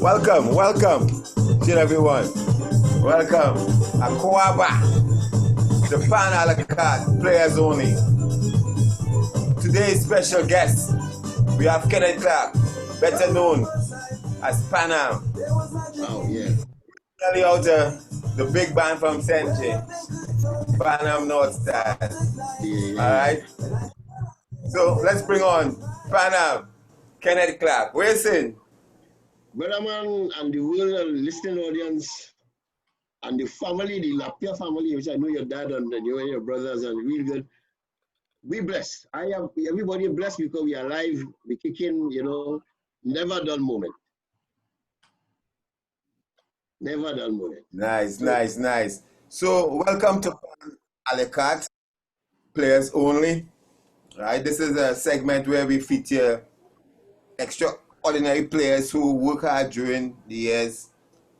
Welcome to everyone. Welcome. Akwaba, the Pan a la carte, players only. Today's special guest, we have Kenneth Clarke, better known as Panam. Oh, yeah. Tell out the big band from Century, Panam North Stars. Yeah. All right. So let's bring on Panam, Kenneth Clarke. Where's in? Brother man, and the world listening audience, and the family, the La Pierre family, which I know your dad and you and your brothers, and real good. We blessed. Everybody blessed because we are alive, we kicking, never dull moment. Never dull moment. Nice. So welcome to Pan a la carte, players only. Right, this is a segment where we feature extraordinary players who work hard during the years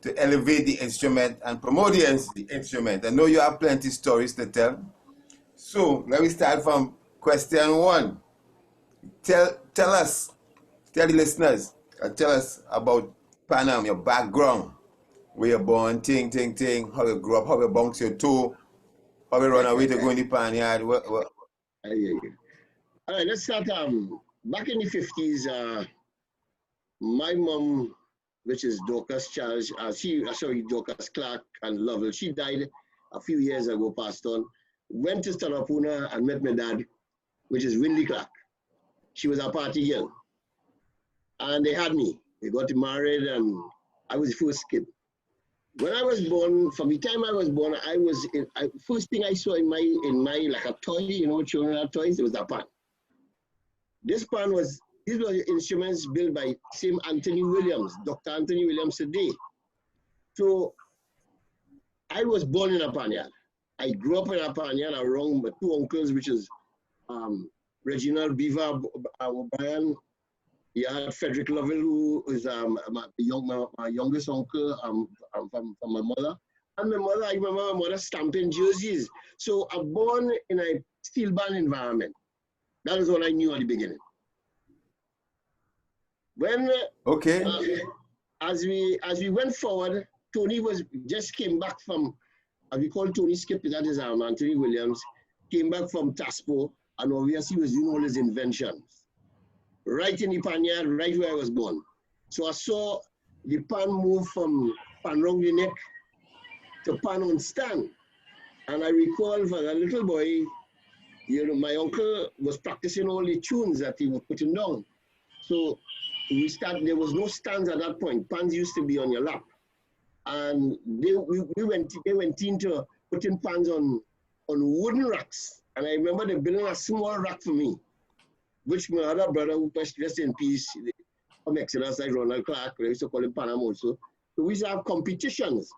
to elevate the instrument and promote the instrument. I know you have plenty of stories to tell. So let me start from question one. Tell the listeners, tell us about Panam, your background, where you're born, ting, how you grew up, how you bounce your toe, how you run away to go in the pan yard. All right, let's start. Back in the 50s, my mom, which is Dorcas Charles, Dorcas Clarke and Lovell, she died a few years ago, passed on. Went to Stanapuna and met my dad, which is Windy Clarke. She was a party girl. And they had me. They got married and I was the first kid. When I was born, from the time I was born, first thing I saw in my like a toy, children have toys, it was a pan. These were instruments built by same Anthony Williams, Dr. Anthony Williams today. So I was born in a panyard. I grew up in a panyard around my two uncles, which is Reginald Beaver O'Brien. He had Frederick Lovell, who is my youngest uncle from my mother. And my mother, I remember my mother stamping jerseys. So I'm born in a steel band environment. That is what I knew at the beginning. When as we went forward, Tony just came back from, as we call Tony Skip, that is Anthony Williams, came back from Taspo, and obviously was doing all his inventions. Right in the panyard, right where I was born. So I saw the pan move from pan round the neck to pan on stand. And I recall for a little boy, my uncle was practicing all the tunes that he was putting down. So there was no stands at that point. Pans used to be on your lap. And they went into putting pans on wooden racks. And I remember they building a small rack for me, which my other brother, who passed rest in peace, from excellence like Ronald Clarke, I used to call him Panam also. So we used to have competitions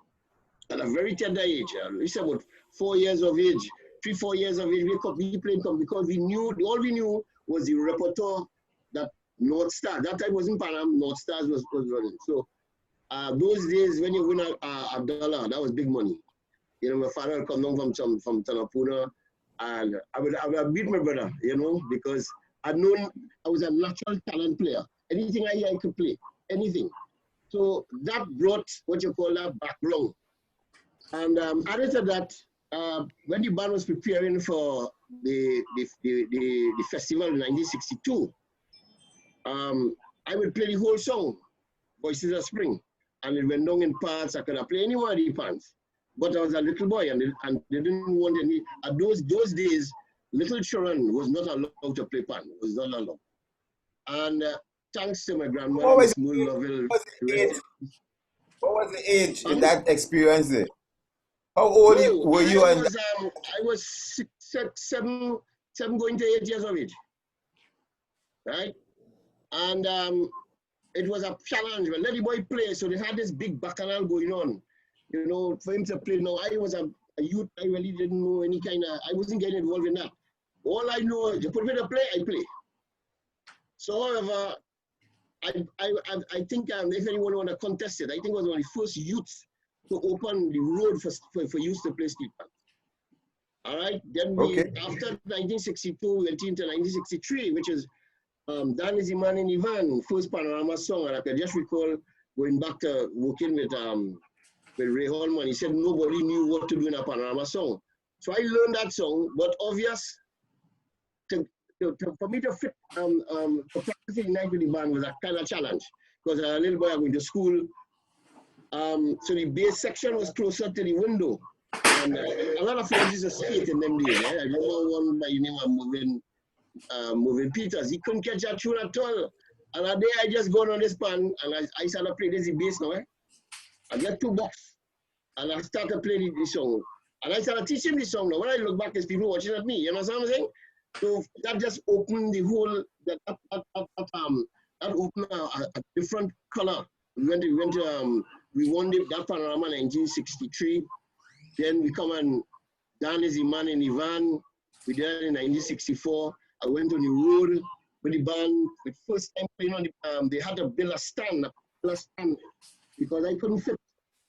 at a very tender age. We used to about 4 years of age, 3-4 years of age, we played because all we knew was the repertoire that North Star. That time wasn't Panam, North Stars was running. So those days when you win a dollar, that was big money. My father would come down from Tanapuna, and I would beat my brother, because I'd known I was a natural talent player. Anything I could play, anything. So that brought what you call that background. And added to that, when the band was preparing for the festival in 1962, I would play the whole song, Voices of Spring. And it went down in parts. I could have played any one of the parts. But I was a little boy and they didn't want any. At those days, little children was not allowed to play pan. It was not allowed. And thanks to my grandmother, What was the age in that experience there? How old were you? I was 7 going to 8 years of age. Right? And it was a challenge. But let the boy play. So they had this big bacchanal going on. For him to play. Now, I was a youth. I really didn't know any I wasn't getting involved in that. All I know is you put me to play, I play. So, however, I think if anyone want to contest it, I think it was one of the first youths to open the road for youth to play steel pan. All right. Then Okay. after 1962, we went into 1963, which is Dan is the Man in Ivan, first Panorama song. And I can just recall going back to working with Ray Holman. He said nobody knew what to do in a Panorama song. So I learned that song, but obvious for me to fit to practice night with the band was a kind of challenge because a little boy going to school. So the bass section was closer to the window. And a lot of fellas used to skate in them days. I remember one by the name of Moving Peters. He couldn't catch a tune at all. And a day I just gone on this pan and I started playing this bass now. I get $2 and I started playing the song. And I started teaching the song now. When I look back, there's people watching at me. You know what I'm saying? So that just opened the whole, that opened a different color. We won that Panorama in 1963. Then we come and Dan is the Man in Ivan. We did it in 1964. I went on the road with the band. The first time playing on the, they had to build a stand because I couldn't fit.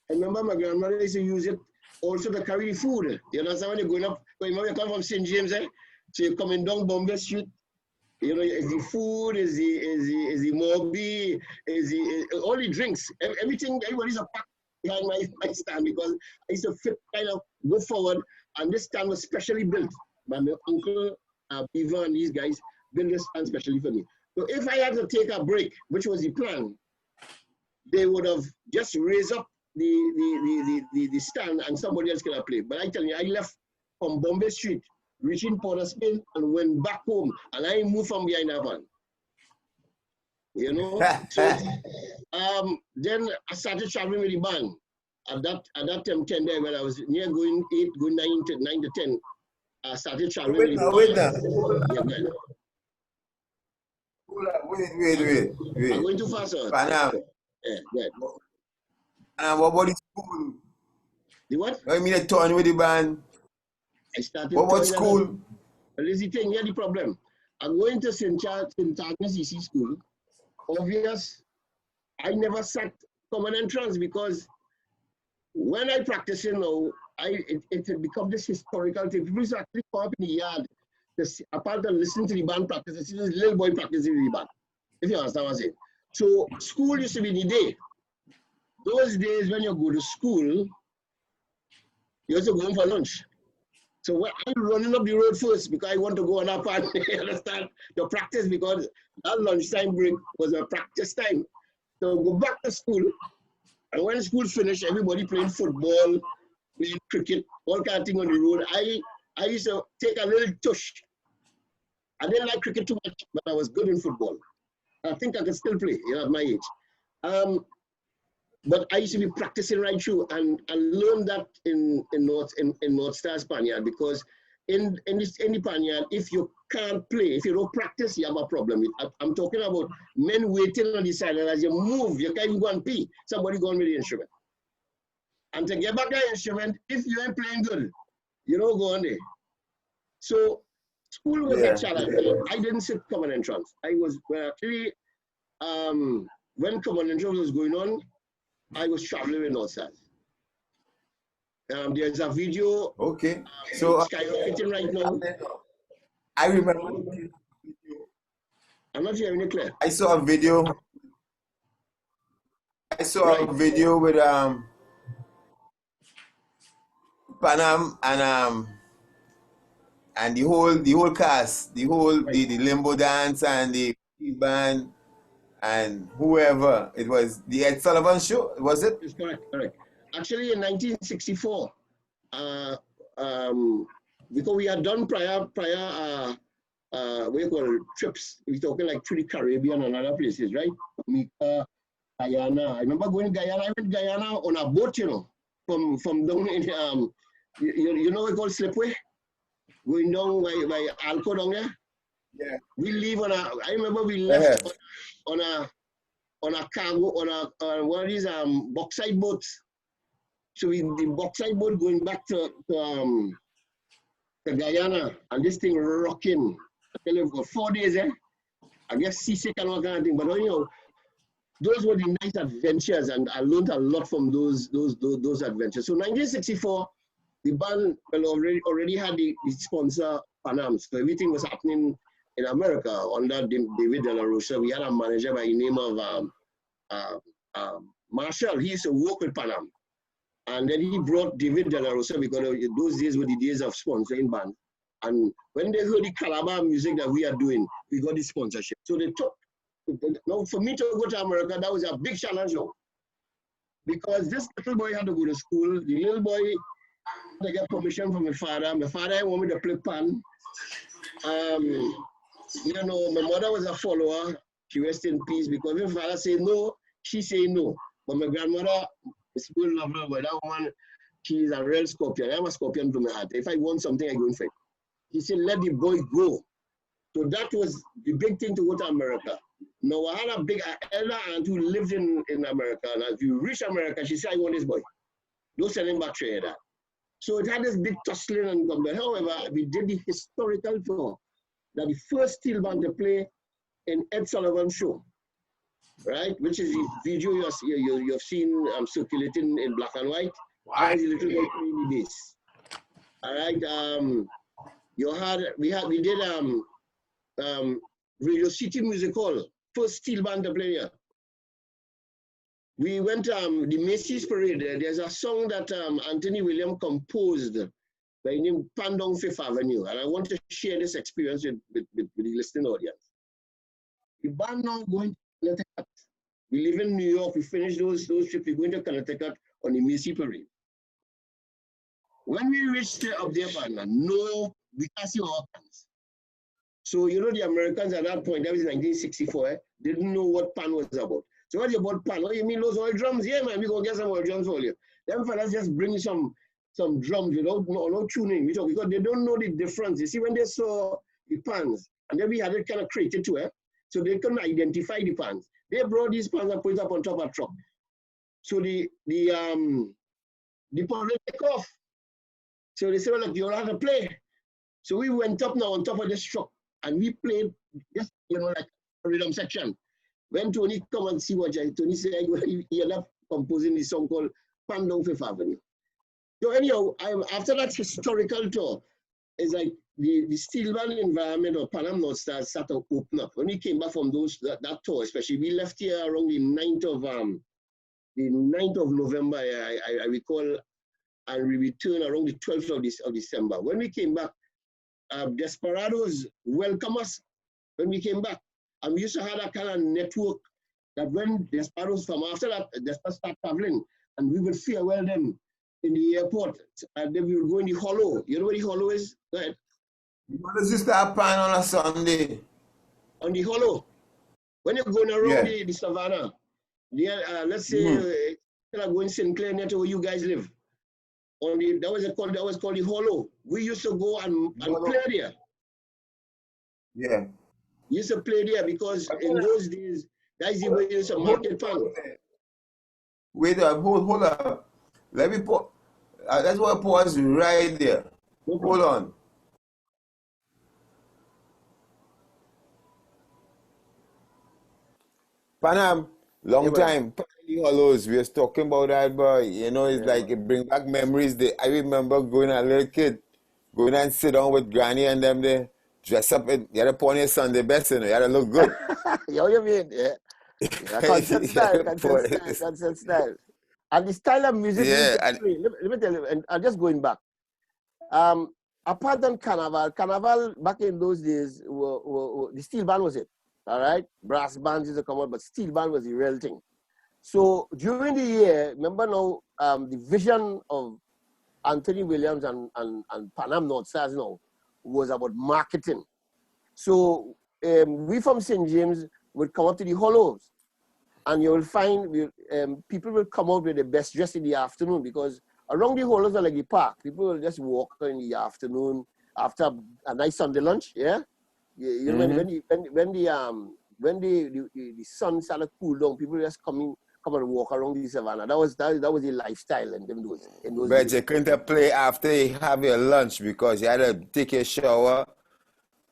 I remember my grandmother used to use it also to carry the food. You understand when you're going up, when you come from St. James, so you're coming down Bombay Street. You know, is the food, is the Moby, all the drinks, everything, everybody's a pack behind my stand because I used to fit kind of go forward, and this stand was specially built by my uncle Beaver and these guys built this stand specially for me. So if I had to take a break, which was the plan, they would have just raised up the stand and somebody else could have played. But I tell you, I left from Bombay Street, reaching Port of Spain, and went back home, and I moved from behind that van. You know, so then I started traveling with the band. At that time, 10 there, when I was near going 8, going 9 to 10, I started traveling with the band. Wait. I'm going too fast, sir. Panam. Yeah. And what about the school? The what? I mean, I turn with the band. I started. What about school? Well, this is the thing, here the problem. I'm going to St. Agnes EC school. Obvious, I never sat common entrance because when I practice, you know, it had become this historical thing. People used to actually come up in the yard, apart from listening to the band practice, see this little boy practicing with the band, if you understand what I'm saying. So school used to be the day. Those days when you go to school, you also go home for lunch. So when I'm running up the road first because I want to go on that part, you understand, to practice because that lunchtime break was a practice time. So go back to school, and when school finished, everybody playing football, playing cricket, all kind of thing on the road. I used to take a little tush. I didn't like cricket too much, but I was good in football. I think I can still play, you know, at my age. But I used to be practicing right through, and I learned that in North Star Spaniard because in the Spaniard, if you can't play, if you don't practice, you have a problem. I'm talking about men waiting on the side, and as you move, you can't even go and pee. Somebody go on with the instrument. And to get back the instrument, if you ain't playing good, you don't go on there. So school was a challenge. I didn't sit common entrance. I was actually when common entrance was going on, I was traveling with North Stars. There's a video. Okay. So skyrocketing right now. I remember. I'm not hearing it clear. I saw a video. A video with Panam and the whole cast, the limbo dance and the band and whoever. It was the Ed Sullivan show, was it? It's correct. Actually, in 1964, because we had done prior what you call trips. We're talking like through the Caribbean and other places, right? Guyana. I remember going to Guyana. I went to Guyana on a boat, you know, from down in you know what we call slipway, going down by Alco down there. Yeah. We leave on a. I remember we left on a cargo on one of these bauxite boats. So the bauxite boat going back to Guyana, and this thing rocking. I tell you, for 4 days, I guess seasick and all kind of thing. But you know, those were the nice adventures, and I learned a lot from those adventures. So 1964, the band already had the sponsor Panam, so everything was happening in America under David De La Rosa. We had a manager by the name of Marshall. He used to work with Panam. And then he brought David De La Rosa because those days were the days of sponsoring bands. And when they heard the Calabar music that we are doing, we got the sponsorship. So they took, now for me to go to America, that was a big challenge now. Because this little boy had to go to school. The little boy had to get permission from my father. My father wanted me to play pan. You know, my mother was a follower. She rest in peace because my father said no, she said no. But my grandmother, school lover, but that woman, she's a real scorpion. I'm a scorpion to my heart. If I want something, I go and fight. He said, let the boy go. So that was the big thing to go to America. Now, I had a big elder aunt who lived in America. And if you reach America, she said, I want this boy. Don't send him back to Trinidad. So it had this big tussling and combat. However, we did the historical tour. That the first steel band to play in Ed Sullivan's show. Right, which is the video you've seen circulating in black and white. That is a little bit playing the bass. All right, we did Radio City Music Hall, first steel band to play here. We went the Macy's Parade. There's a song that Anthony Williams composed by the name Pandong Fifth Avenue, and I want to share this experience with the listening audience. The band now going to Connecticut. We live in New York. We finished those trips. We're going to Connecticut on the Macy Parade. When we reached up there, no, we can't see our pans. So, you know, the Americans at that point, that was 1964, didn't know what pan was about. So, what you about pan? What you mean those oil drums? Yeah, man, we go get some oil drums for you. Them fellas just bring some drums without no tuning. Because they don't know the difference. You see, when they saw the pans, and then we had it kind of created to it, so they couldn't identify the pans. They brought these pans and put it up on top of a truck. So the public take off. So they said, well, look, you all have to play. So we went up now on top of this truck and we played just, you know, like a rhythm section. When Tony come and see what Tony said, he ended up composing this song called Pandong Fifth Avenue. So anyhow, after that historical tour, it's like the steel band environment of Panam North Stars started to open up. When we came back from that tour, especially, we left here around the 9th of November, I recall, and we returned around the 12th of December. When we came back, Desperados welcomed us when we came back. And we used to have that kind of network that when Desperados from after that, Desperados start traveling, and we would farewell them in the airport, and then we would go in the hollow. You know where the hollow is? Go ahead. What does you start pan on a Sunday? On the hollow. When you're going around the savannah, let's say you're going Sinclair near to where you guys live. That was called the hollow. We used to go and play there. Yeah. We used to play there because in those days, that's the way you used to market pan. Wait up, hold up. Let me put. That's why I pause right there. Hold on. Panam, long time. Hollows, we was talking about that, but you know, it's like it bring back memories. I remember going as a little kid, going and sit down with Granny and them there, dress up in, you had to put on your Sunday best, you know, you had to look good. You know what you mean? Yeah. Concert style. And the style of music, let me tell you, and I'm just going back. Apart from Carnival back in those days, the steel band was it. All right, brass bands used to come out, but steel band was the real thing. So during the year, remember now, the vision of Anthony Williams and Panam North Stars now was about marketing. So we from St. James would come up to the hollows, and you will find people will come out with the best dress in the afternoon, because around the hollows are like the park. People will just walk in the afternoon after a nice Sunday lunch. Yeah. You know, when the sun started to cool down, people just come and walk around the savannah. That was the lifestyle in those But days. you couldn't play after you have your lunch because you had to take a shower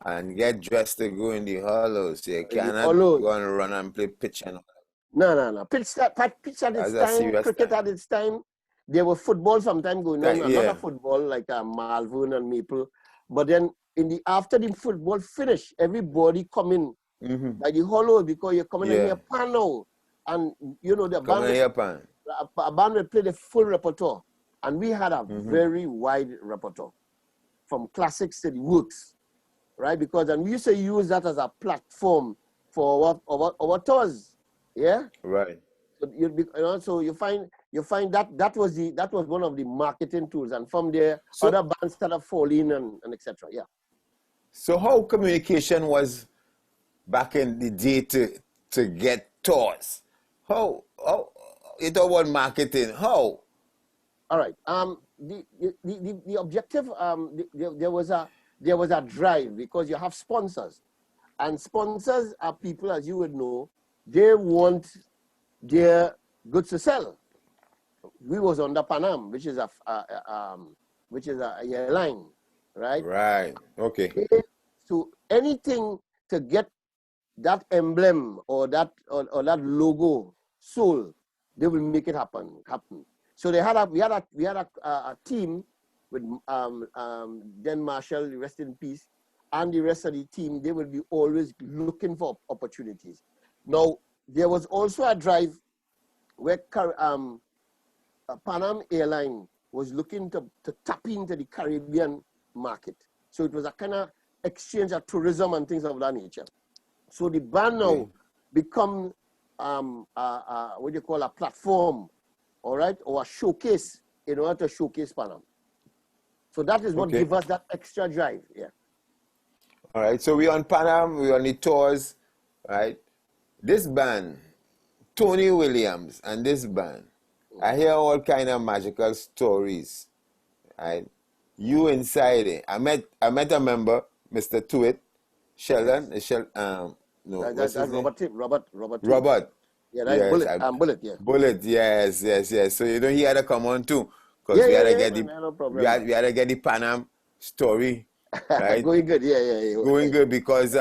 and get dressed to go in the hollows. You cannot go and run and play pitch and all. No. Pitch at its time, cricket at its time. there was football sometime going on, Like, a lot of football like Malvern and Maple. But then after the football finished, everybody come in by the hollow because you're coming in here pan now. And you know the band will play the full repertoire. And we had a very wide repertoire, from classics to the works, right? Because and we used to use that as a platform for our tours. Yeah? Right. So you find that was one of the marketing tools, and from there other bands started falling and etc. Yeah. So how communication was back in the day to get tours? How you talk about marketing? How? All right. The objective there was a drive because you have sponsors, and sponsors are people, as you would know, they want their goods to sell. We was under Pan Am, which is a airline, right? Right. Okay. So anything to get that emblem or that logo sold, they will make it happen. So we had a team with Dan Marshall, rest in peace, and the rest of the team. They will be always looking for opportunities. Now there was also a drive where Pan Am Airline was looking to tap into the Caribbean market. So it was a kind of exchange of tourism and things of that nature. So the band now become what do you call, a platform, all right, or a showcase in order to showcase Pan Am. So that is what gives us that extra drive. Yeah. All right. So we on Pan Am, we on the tours, right? This band, Tony Williams, and this band, I hear all kind of magical stories, right? You inside it. I met a member, Mr. Tuit, Sheldon. No, that's Robert. Robert. Yeah, that's Bullet. Bullet. Yeah. Bullet. Yes. So he had to come on too, because we had to get the Pan Am story, right? Going good. Yeah. Going good because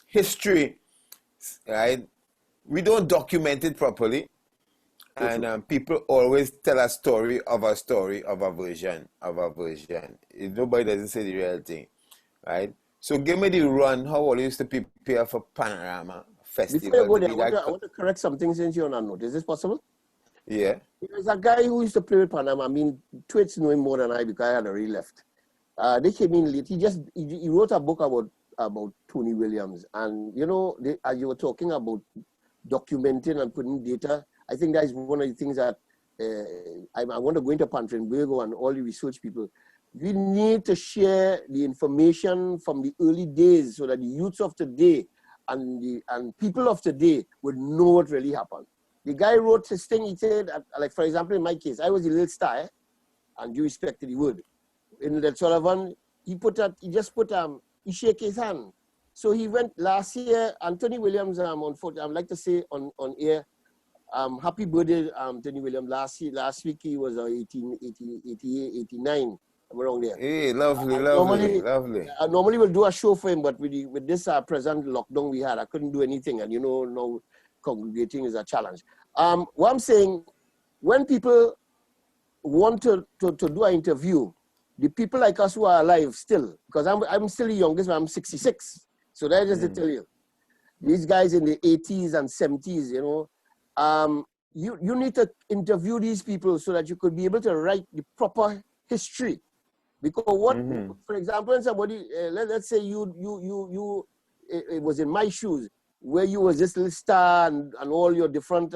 history, right? We don't document it properly. And people always tell a story of a version. Nobody doesn't say the real thing, right? So give me the run, how all used to prepare for Panorama Festival. Before you go there, I want to correct something since you're on a note. Is this possible? Yeah. There's a guy who used to play with Panama. I mean, Twits know him more than I because I had already left. They came in late. He wrote a book about Tony Williams. And, as you were talking about documenting and putting data, I think that is one of the things that I want to go into Pantrenbergo and all the research people. We need to share the information from the early days so that the youths of today and people of today would know what really happened. The guy wrote his thing. He said, like for example, in my case, I was a little star, and due respect to the word. In that Sullivan, he shake his hand. So he went last year. Anthony Williams, on foot. I'd like to say on air, happy birthday, Tony Williams. Last week he was 89. Around there. Hey, lovely. Normally we'll do a show for him, but with this present lockdown we had, I couldn't do anything, and now congregating is a challenge. What I'm saying, when people want to do an interview, the people like us who are alive still, because I'm still the youngest, but I'm 66. So that is to tell you. These guys in the 80s and 70s, you need to interview these people so that you could be able to write the proper history. Because for example, when somebody, let's say it was in my shoes, where you was this little star and all your different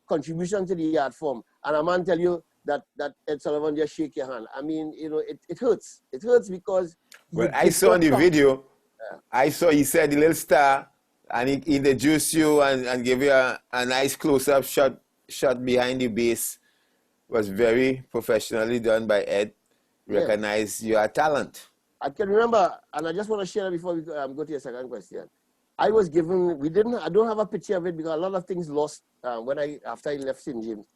contributions to the art form, and a man tell you that Ed Sullivan just shake your hand. I mean, it hurts. It hurts because... Well, I saw in the video, I saw he said the little star, and he introduced you and gave you a nice close-up shot behind the base. Was very professionally done by Ed. Recognize your talent. I can remember, and I just want to share before we go to your second question. I was given, I don't have a picture of it because a lot of things lost after I left St. James.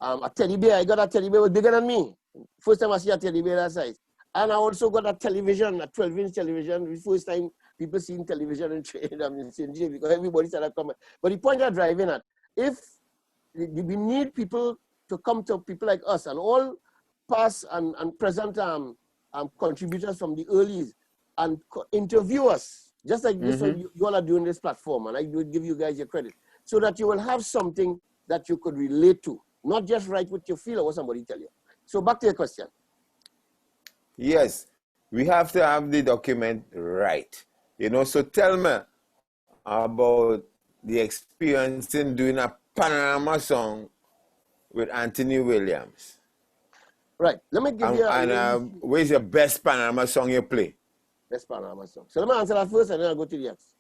A teddy bear, I got a teddy bear, was bigger than me. First time I see a teddy bear that size. And I also got a television, a 12-inch television. The first time people seen television in St. James because everybody started coming. But the point I'm driving at, if we need people to come to people like us and all past and present contributors from the earlies and interview us, just like this one you all are doing this platform, and I would give you guys your credit, so that you will have something that you could relate to, not just write what you feel or what somebody tell you. So back to your question. Yes, we have to have the document right. So tell me about the experience in doing a Panorama song with Anthony Williams. Right. Let me give you where's your best Panorama song you play? Best Panorama song. So let me answer that first, and then I'll go to the next.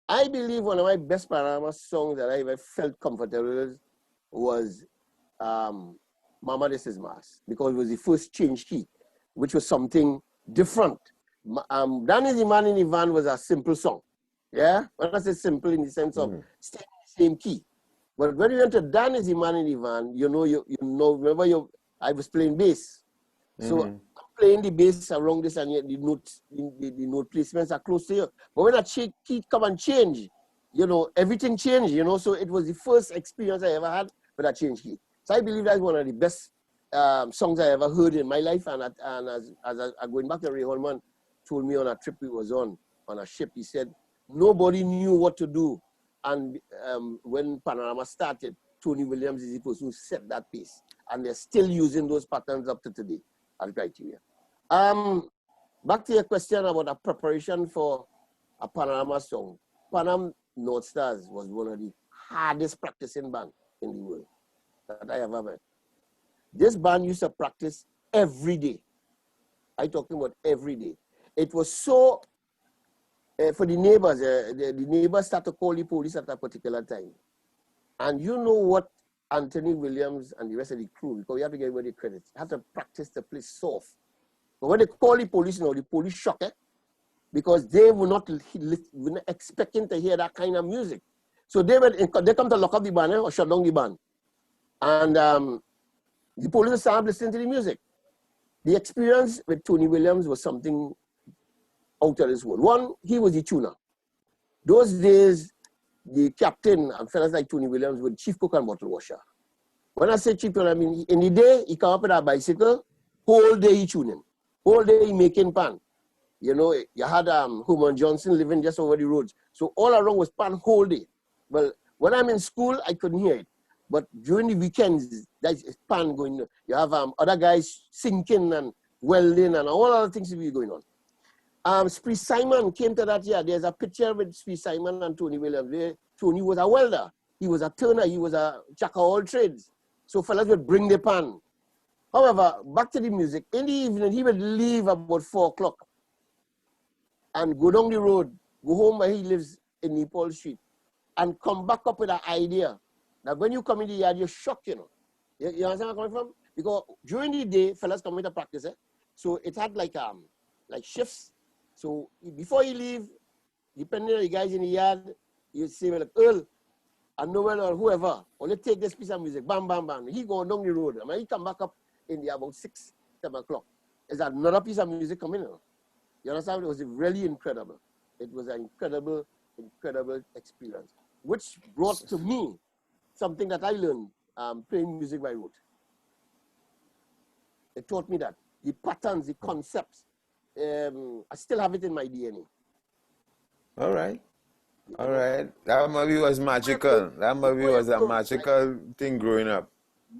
I believe one of my best Panorama songs that I ever felt comfortable with was Mama This Is Mass, because it was the first change key, which was something different. Dan Is the Man in the Van was a simple song. Yeah? When I say simple in the sense of staying in the same key. But when you enter Dan Is the Man in the Van, remember I was playing bass. So I'm playing the bass around this, and yet the note placements are close to you. But when a key come and change, everything changed, So it was the first experience I ever had with a change key. So I believe that's one of the best songs I ever heard in my life. And as going back to Ray Holman told me on a trip we was on a ship, he said, nobody knew what to do. And when Panorama started, Tony Williams is the person who set that pace. And they're still using those patterns up to today as criteria. Back to your question about a preparation for a Panorama song. Panam North Stars was one of the hardest practicing bands in the world that I ever met. This band used to practice every day. I'm talking about every day. It was so, for the neighbors, the neighbors started to call the police at a particular time. And you know what Anthony Williams and the rest of the crew, because we have to give everybody credit, had to practice the place soft. But when they call the police now, the police shocked, because they were not expecting to hear that kind of music. So they come to lock up the band or shut down the band. And the police started listening to the music. The experience with Tony Williams was something out of this world. One, he was the tuner. Those days, the captain and fellas like Tony Williams were chief cook and bottle washer. When I say chief cook, I mean in the day, he come up with a bicycle, whole day he tuning, whole day he making pan. You had Herman Johnson living just over the roads. So all around was pan whole day. Well, when I'm in school, I couldn't hear it. But during the weekends, that's pan going on. You have other guys sinking and welding and all other things to be going on. Spree Simon came to that year. There's a picture with Spree Simon and Tony Williams. Tony was a welder. He was a turner. He was a jack of all trades. So fellas would bring the pan. However, back to the music. In the evening, he would leave about 4 o'clock and go down the road, go home where he lives in Nepal Street, and come back up with an idea. Now, when you come in the yard, you're shocked, You understand where I'm coming from? Because during the day, fellas come into practice, So it had like shifts. So before you leave, depending on the guys in the yard, you say, well, Earl and Noel or whoever, only take this piece of music, bam, bam, bam. He go down the road. I mean, he come back up in the about 6, 7 o'clock. There's another piece of music coming in. You understand? It was really incredible. It was an incredible, incredible experience, which brought to me something that I learned playing music by rote. It taught me that. The patterns, the concepts, I still have it in my DNA. All right. All right. That movie was magical. That movie was a magical thing growing up.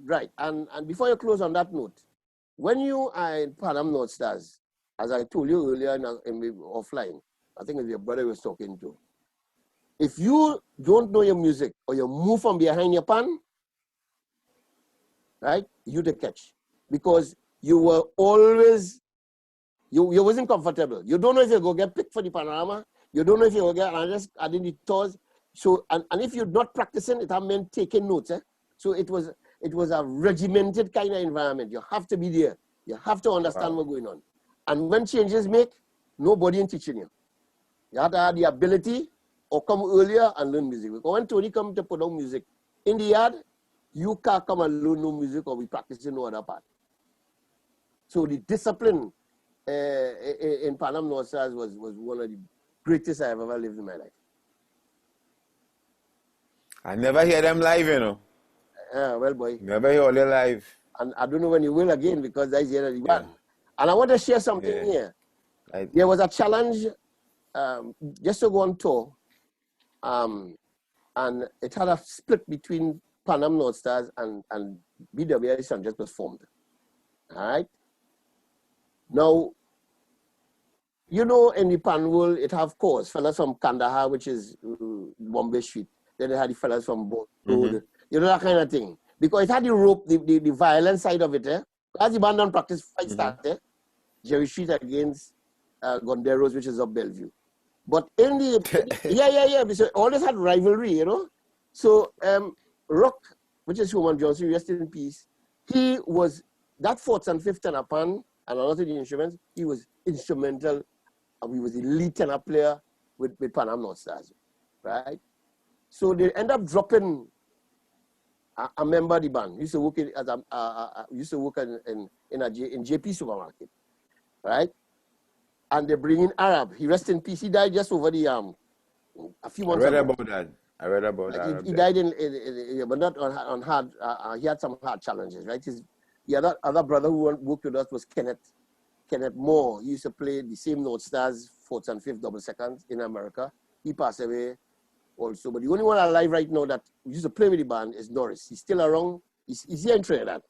Right. And before you close on that note, when you are in Panam North Stars, as I told you earlier in offline, I think it's your brother was talking to. If you don't know your music or you move from behind your pan, right, you the catch. Because you were always, you wasn't comfortable. You don't know if you're going to get picked for the Panorama. You don't know if you're going to get adding the tours. So, and if you're not practicing, it meant taking notes. So it was a regimented kind of environment. You have to be there. You have to understand what's going on. And when changes make, nobody in teaching you. You have to have the ability or come earlier and learn music. Because when Tony come to put on music in the yard, you can't come and learn no music or be practicing no other part. So the discipline in Panam North Stars was one of the greatest I have ever lived in my life. I never hear them live, Well, boy. Never hear all your life. And I don't know when you will again because that's the end of the Yeah. band. And I want to share something Yeah. here. Right. There was a challenge just to go on tour. And it had a split between Pan Am North Stars and BWI Sun Jets was formed. All right. Now, you know, in the Pan world, it have course, fellas from Kandahar, which is Bombay Street. Then they had the fellas from Boat Road, you know, that kind of thing. Because it had the rope, the violent side of it. As the band practice fight started, Jerry Street against Gonderos, which is up Bellevue. But in the, yeah. Because all this had rivalry, you know. So Rock, which is Human Johnson, rest in peace, he was, that 4th and 5th tenor pan and a lot of the instruments, he was instrumental. And he was the lead tenor player with Pan Am North Stars, right? So they end up dropping a member of the band. He used to work in, as a, used to work in JP supermarket, right? And they bring in Arab. He rest in peace. He died just over the a few months ago. I read about that. He died but not on hard. He had some hard challenges, right? The other brother who worked with us was Kenneth Moore. He used to play the same North Stars, 4th and 5th double seconds in America. He passed away also. But the only one alive right now that used to play with the band is Norris. He's still around. He's here in Trinidad.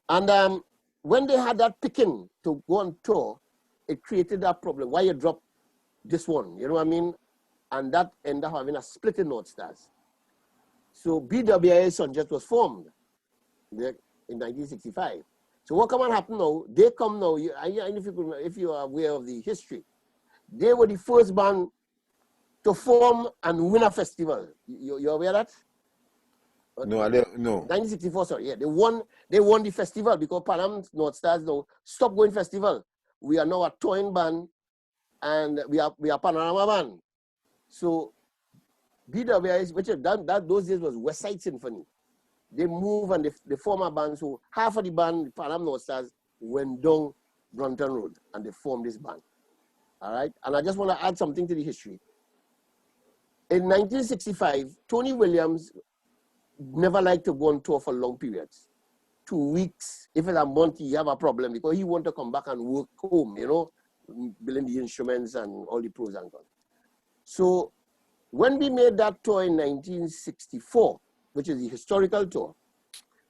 And when they had that picking to go on tour, it created that problem. Why you drop this one? You know what I mean? And that ended up having a split in North Stars. So BWI Sun Jets was formed in 1965. So what come on happen now? They come now, if you are aware of the history, they were the first band to form and win a festival. You aware of that? No, I don't know. 1964, sorry, yeah. They won the festival because Pan Am North Stars now stop going festival. We are now a touring band and we are Panorama band. So BWI, which those days was West Side Symphony. They move and they form a band. So half of the band, Pan Am North Stars, went down Brunton Road and they formed this band. All right. And I just want to add something to the history. In 1965, Tony Williams never liked to go on tour for long periods. 2 weeks, if it's a month, you have a problem because he wanted to come back and work home, you know, building the instruments and all the pros and cons. So when we made that tour in 1964, which is the historical tour,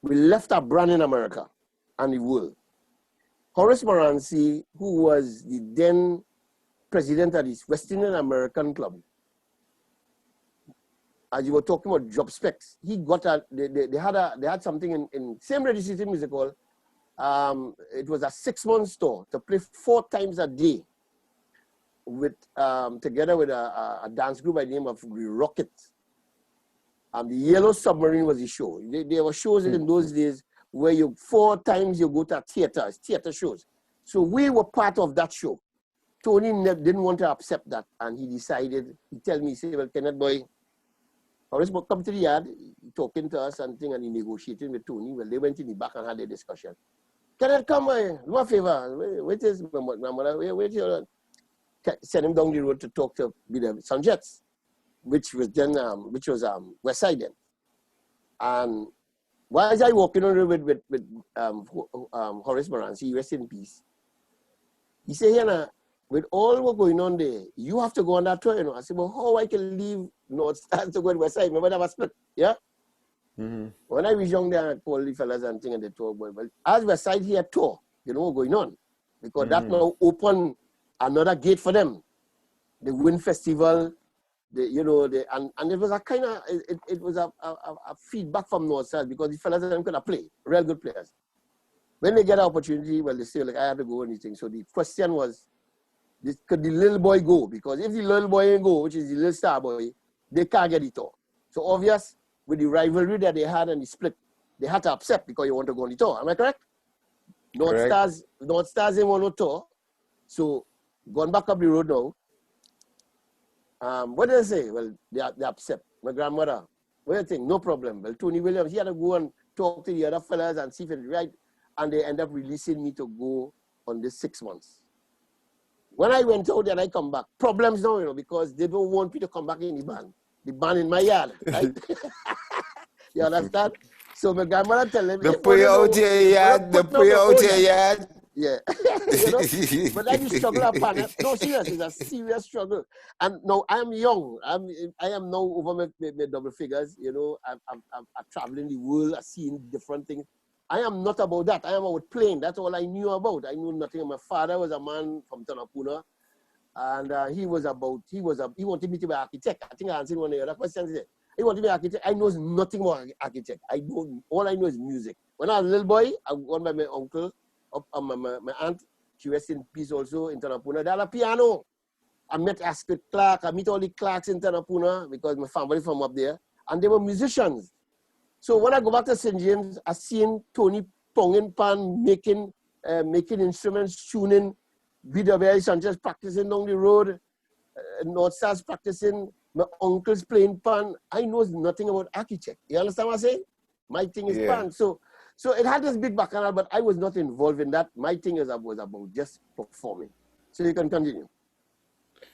we left a brand in America and the world. Horace Morancy, who was the then president of the West Indian American Club, as you were talking about job specs, he got they had something in same registered musical. It was a 6-month tour to play 4 times a day with together with a dance group by the name of the Rockets. The Yellow Submarine was the show. There were shows in those days where 4 times you go to theater shows. So we were part of that show. Tony didn't want to accept that, and he decided. He tell me, he said, "Well, Kenneth boy, Horace come to the yard, he talking to us and thing, and he negotiating with Tony." Well, they went in the back and had a discussion. "Kenneth, come boy, do a favor. Wait is my mother. Wait here." Send him down the road to talk to the Sun Jets, which was then West Side then. And while I walking on the road with Horace Morancy, rest in peace, he said, "Yana, with all what going on there, you have to go on that tour, you know." I said, "Well, how I can leave North Stars to go to West Side? Remember that was split, yeah?" When I was young there, I called the fellas and thing and they tour, well, as West Side here tour, you know what's going on. Because that now open another gate for them. The Wind Festival, and it was a kind of, it was a feedback from North Stars because the fellas them could play, real good players. When they get an opportunity, well, they say, like, I have to go and anything. So the question was, could the little boy go? Because if the little boy ain't go, which is the little star boy, they can't get the tour. So obvious, with the rivalry that they had and the split, they had to accept because you want to go on the tour. Am I correct? North Stars didn't want no tour. So going back up the road now, what did they say? Well, they accept. My grandmother, what do you think? No problem. Well, Tony Williams, he had to go and talk to the other fellas and see if it's right. And they end up releasing me to go on this 6 months. When I went out and I come back, problems now, because they don't want me to come back in the band in my yard, right? You understand? So my grandmother tell him, The if you prayer out know, here yet. The put no, prayer no, out oh here yeah. yet. Yeah, but then you struggle upon it. No, serious, it's a serious struggle. And now I am young. I am now over my double figures. I'm traveling the world. I've seen different things. I am not about that. I am about playing. That's all I knew about. I knew nothing. My father was a man from Tanapuna, and he wanted me to be an architect. I think I answered one of the other questions. He wanted to be an architect. I know nothing about architect. All I know is music. When I was a little boy, I went by my uncle. My aunt, she rests in peace also in Tanapuna. They had a piano. I met Ascot Clarke. I meet all the Clarks in Tanapuna because my family from up there. And they were musicians. So when I go back to St. James, I seen Tony Pongin Pan making instruments, tuning, BWI Sanchez practicing down the road, North Stars practicing, my uncle's playing pan. I know nothing about architect. You understand what I'm saying? My thing is pan. So it had this big bacchanal, but I was not involved in that. My thing was about just performing. So you can continue.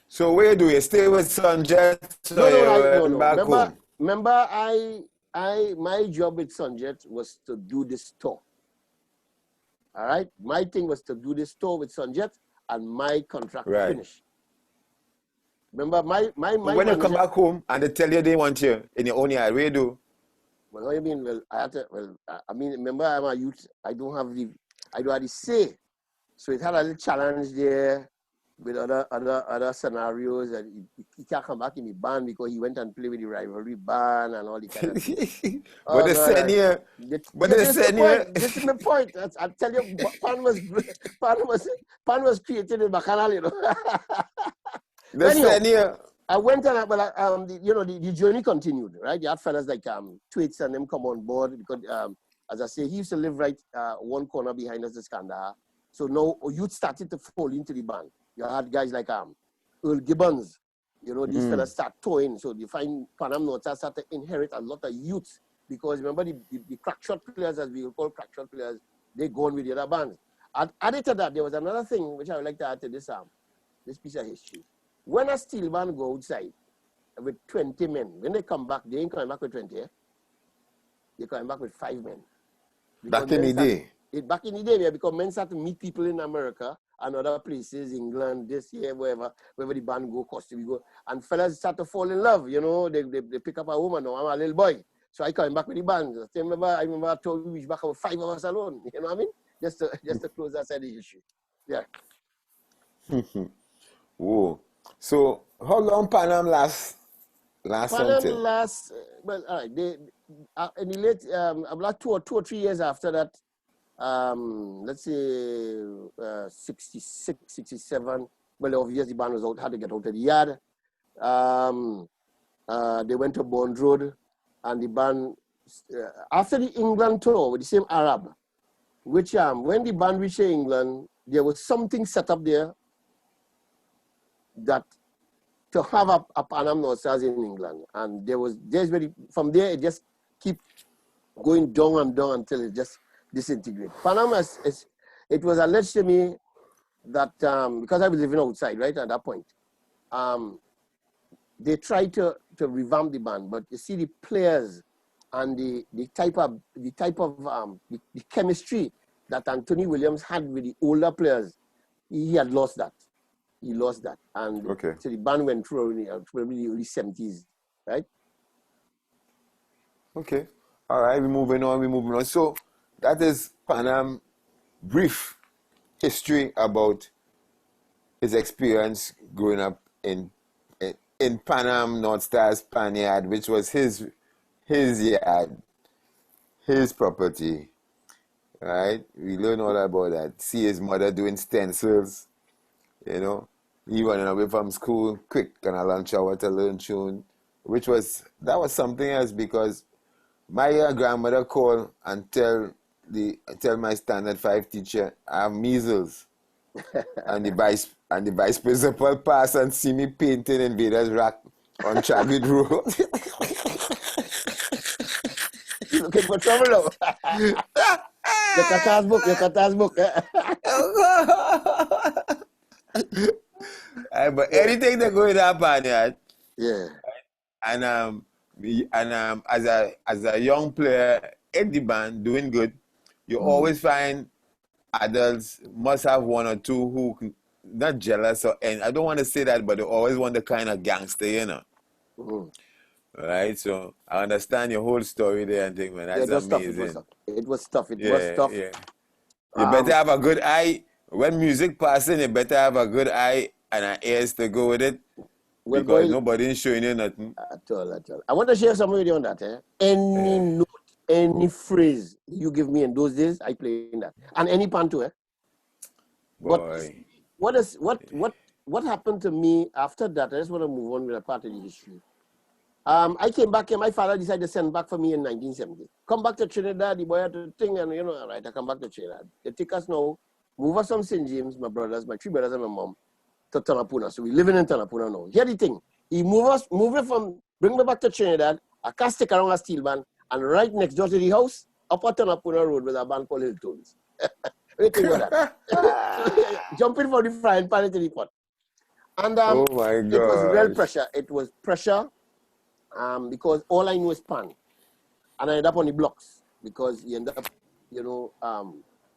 So where do you stay with Sunjet? No. Back home? Remember, my job with Sunjet was to do this tour. All right? My thing was to do this tour with Sunjet, and my contract finished. Remember, my when manager, you come back home and they tell you they want you in your own yard, where you do? Well, what do you mean? Well, I mean, remember, I'm a youth. I don't have the say. So it had a little challenge there with other scenarios, and he can't come back in the band because he went and played with the rivalry band and all the kind of things. But they send you. This is my point. I tell you, Pan was created in Bacchanal, you know. They send you. I went and the journey continued, right? You had fellas like Twits and them come on board because, as I say, he used to live right one corner behind us, the Kandahar. So now youth started to fall into the band. You had guys like Earl Gibbons, these fellas start touring. So you find Panam North start to inherit a lot of youth because remember the crack shot players, as we will call crack shot players, they go on with the other bands. Added to that, there was another thing which I would like to add to this piece of history. When a steel band go outside with 20 men, when they come back, they ain't coming back with 20, eh? They're coming back with 5 men. Back in the day? Back in the day, because men start to meet people in America and other places, England, this year, wherever the band go, Costa Rica, and fellas start to fall in love, they pick up a woman, or I'm a little boy. So I coming back with the band. I remember I told you we back with 5 of us alone, you know what I mean? Just to close that side of the issue. Yeah. Whoa. So how long Panam last Panam last, well, all right, in the late, about 2 or 3 years after that, let's say 66, 67, well, obviously the band was out, had to get out of the yard. They went to Bond Road, and the band, after the England tour with the same Arab, which when the band reached England, there was something set up there that to have a Panam North Stars in England. And from there, it just keep going down and down until it just disintegrated. Panam, it was alleged to me that, because I was living outside, right, at that point, they tried to revamp the band, but you see the players and the type of chemistry that Anthony Williams had with the older players, he had lost that. He lost that. And so the band went through in the early 70s, right? Okay. All right, we're moving on. So that is Panam brief history about his experience growing up in Panam North Stars Panyard, which was his yard, his property. Right? We learn all about that. See his mother doing stencils, he running away from school quick and a lunch hour to learn tune, that was something else because my grandmother called and tell my standard 5 teacher I have measles. and the vice principal pass and see me painting Invaders Rock on Chadwick Road. You looking for trouble now? Your Carte's book. But anything that going up on that. Yeah. And And as a young player in the band doing good, you always find adults must have one or two who not jealous and I don't want to say that, but they always want the kind of gangster, you know. Right? So I understand your whole story there and think, man, Yeah, that's it was tough. It was amazing. tough. It was tough. It was Yeah, tough. yeah. You better Um, have a good eye. When music passing, you better have a good eye and an ears to go with it well, because boy, nobody is showing you nothing. at all, at all. I want to share something with you on that. Any Yeah. note, any phrase you give me in those days, I play in that. And any panto, But Boy. what happened to me after that? I just want to move on with a part of the history. I came back here. My father decided to send back for me in 1970. Come back to Trinidad, the boy had the thing, and all right, I come back to Trinidad. They take us now, move us from St. James, my brothers, my three brothers and my mom, to Tanapuna. So we're living in Tanapuna now. Here the thing, he bring me back to Trinidad, I can't stick around a steel band, and right next door to the house, up at Tanapuna Road with a band called Hilltones. What do you think about that? Jumping from the frying pan into the pot. And Oh my it was real gosh. pressure. It was pressure because all I knew is pan. And I ended up on the blocks because you end up,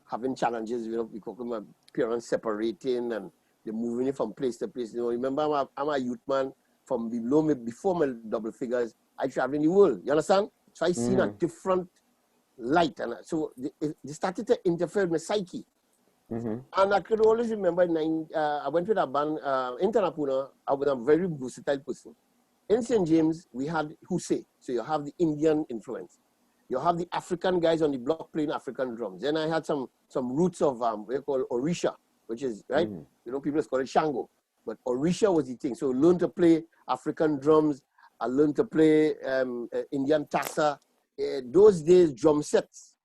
having challenges, because my parents separating and they're moving it from place to place. Remember, I'm a youth man from below me, before my double figures, I travel in the world. You understand? So I seen a different light. And so they started to interfere with my psyche. And I could always remember, I went with a band in Tanapuna. I was a very versatile person. In St. James, we had Hussein. So you have the Indian influence. You have the African guys on the block playing African drums. Then I had some roots of what we call Orisha, which is, right? People call it Shango. But Orisha was the thing. So I learned to play African drums. I learned to play Indian tassa. Those days, drum sets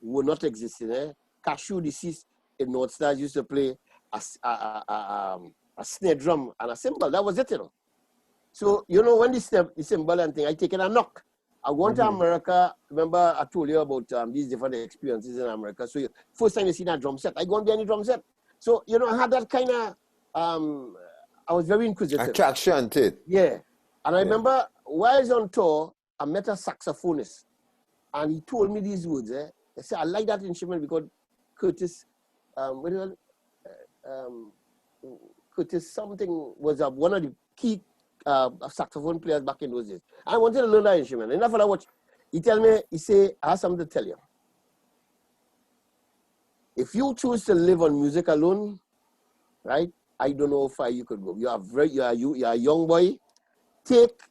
were not existing. Cashew, deceased in North Stars, used to play a snare drum and a cymbal. That was it, So, when the cymbal and thing, I take it a knock. I went to America. Remember, I told you about these different experiences in America. So, first time you see that drum set, I go on any drum set. So, I had that kind of, I was very inquisitive. Attraction to it. Yeah. And I remember while I was on tour, I met a saxophonist. And he told me these words. I said, I like that instrument because Curtis, Curtis something was one of the key saxophone players back in those days. I wanted to learn that instrument. Enough of that watch. He tell me, he say, I have something to tell you. If you choose to live on music alone, right, I don't know how far you could go. You are a young boy. Take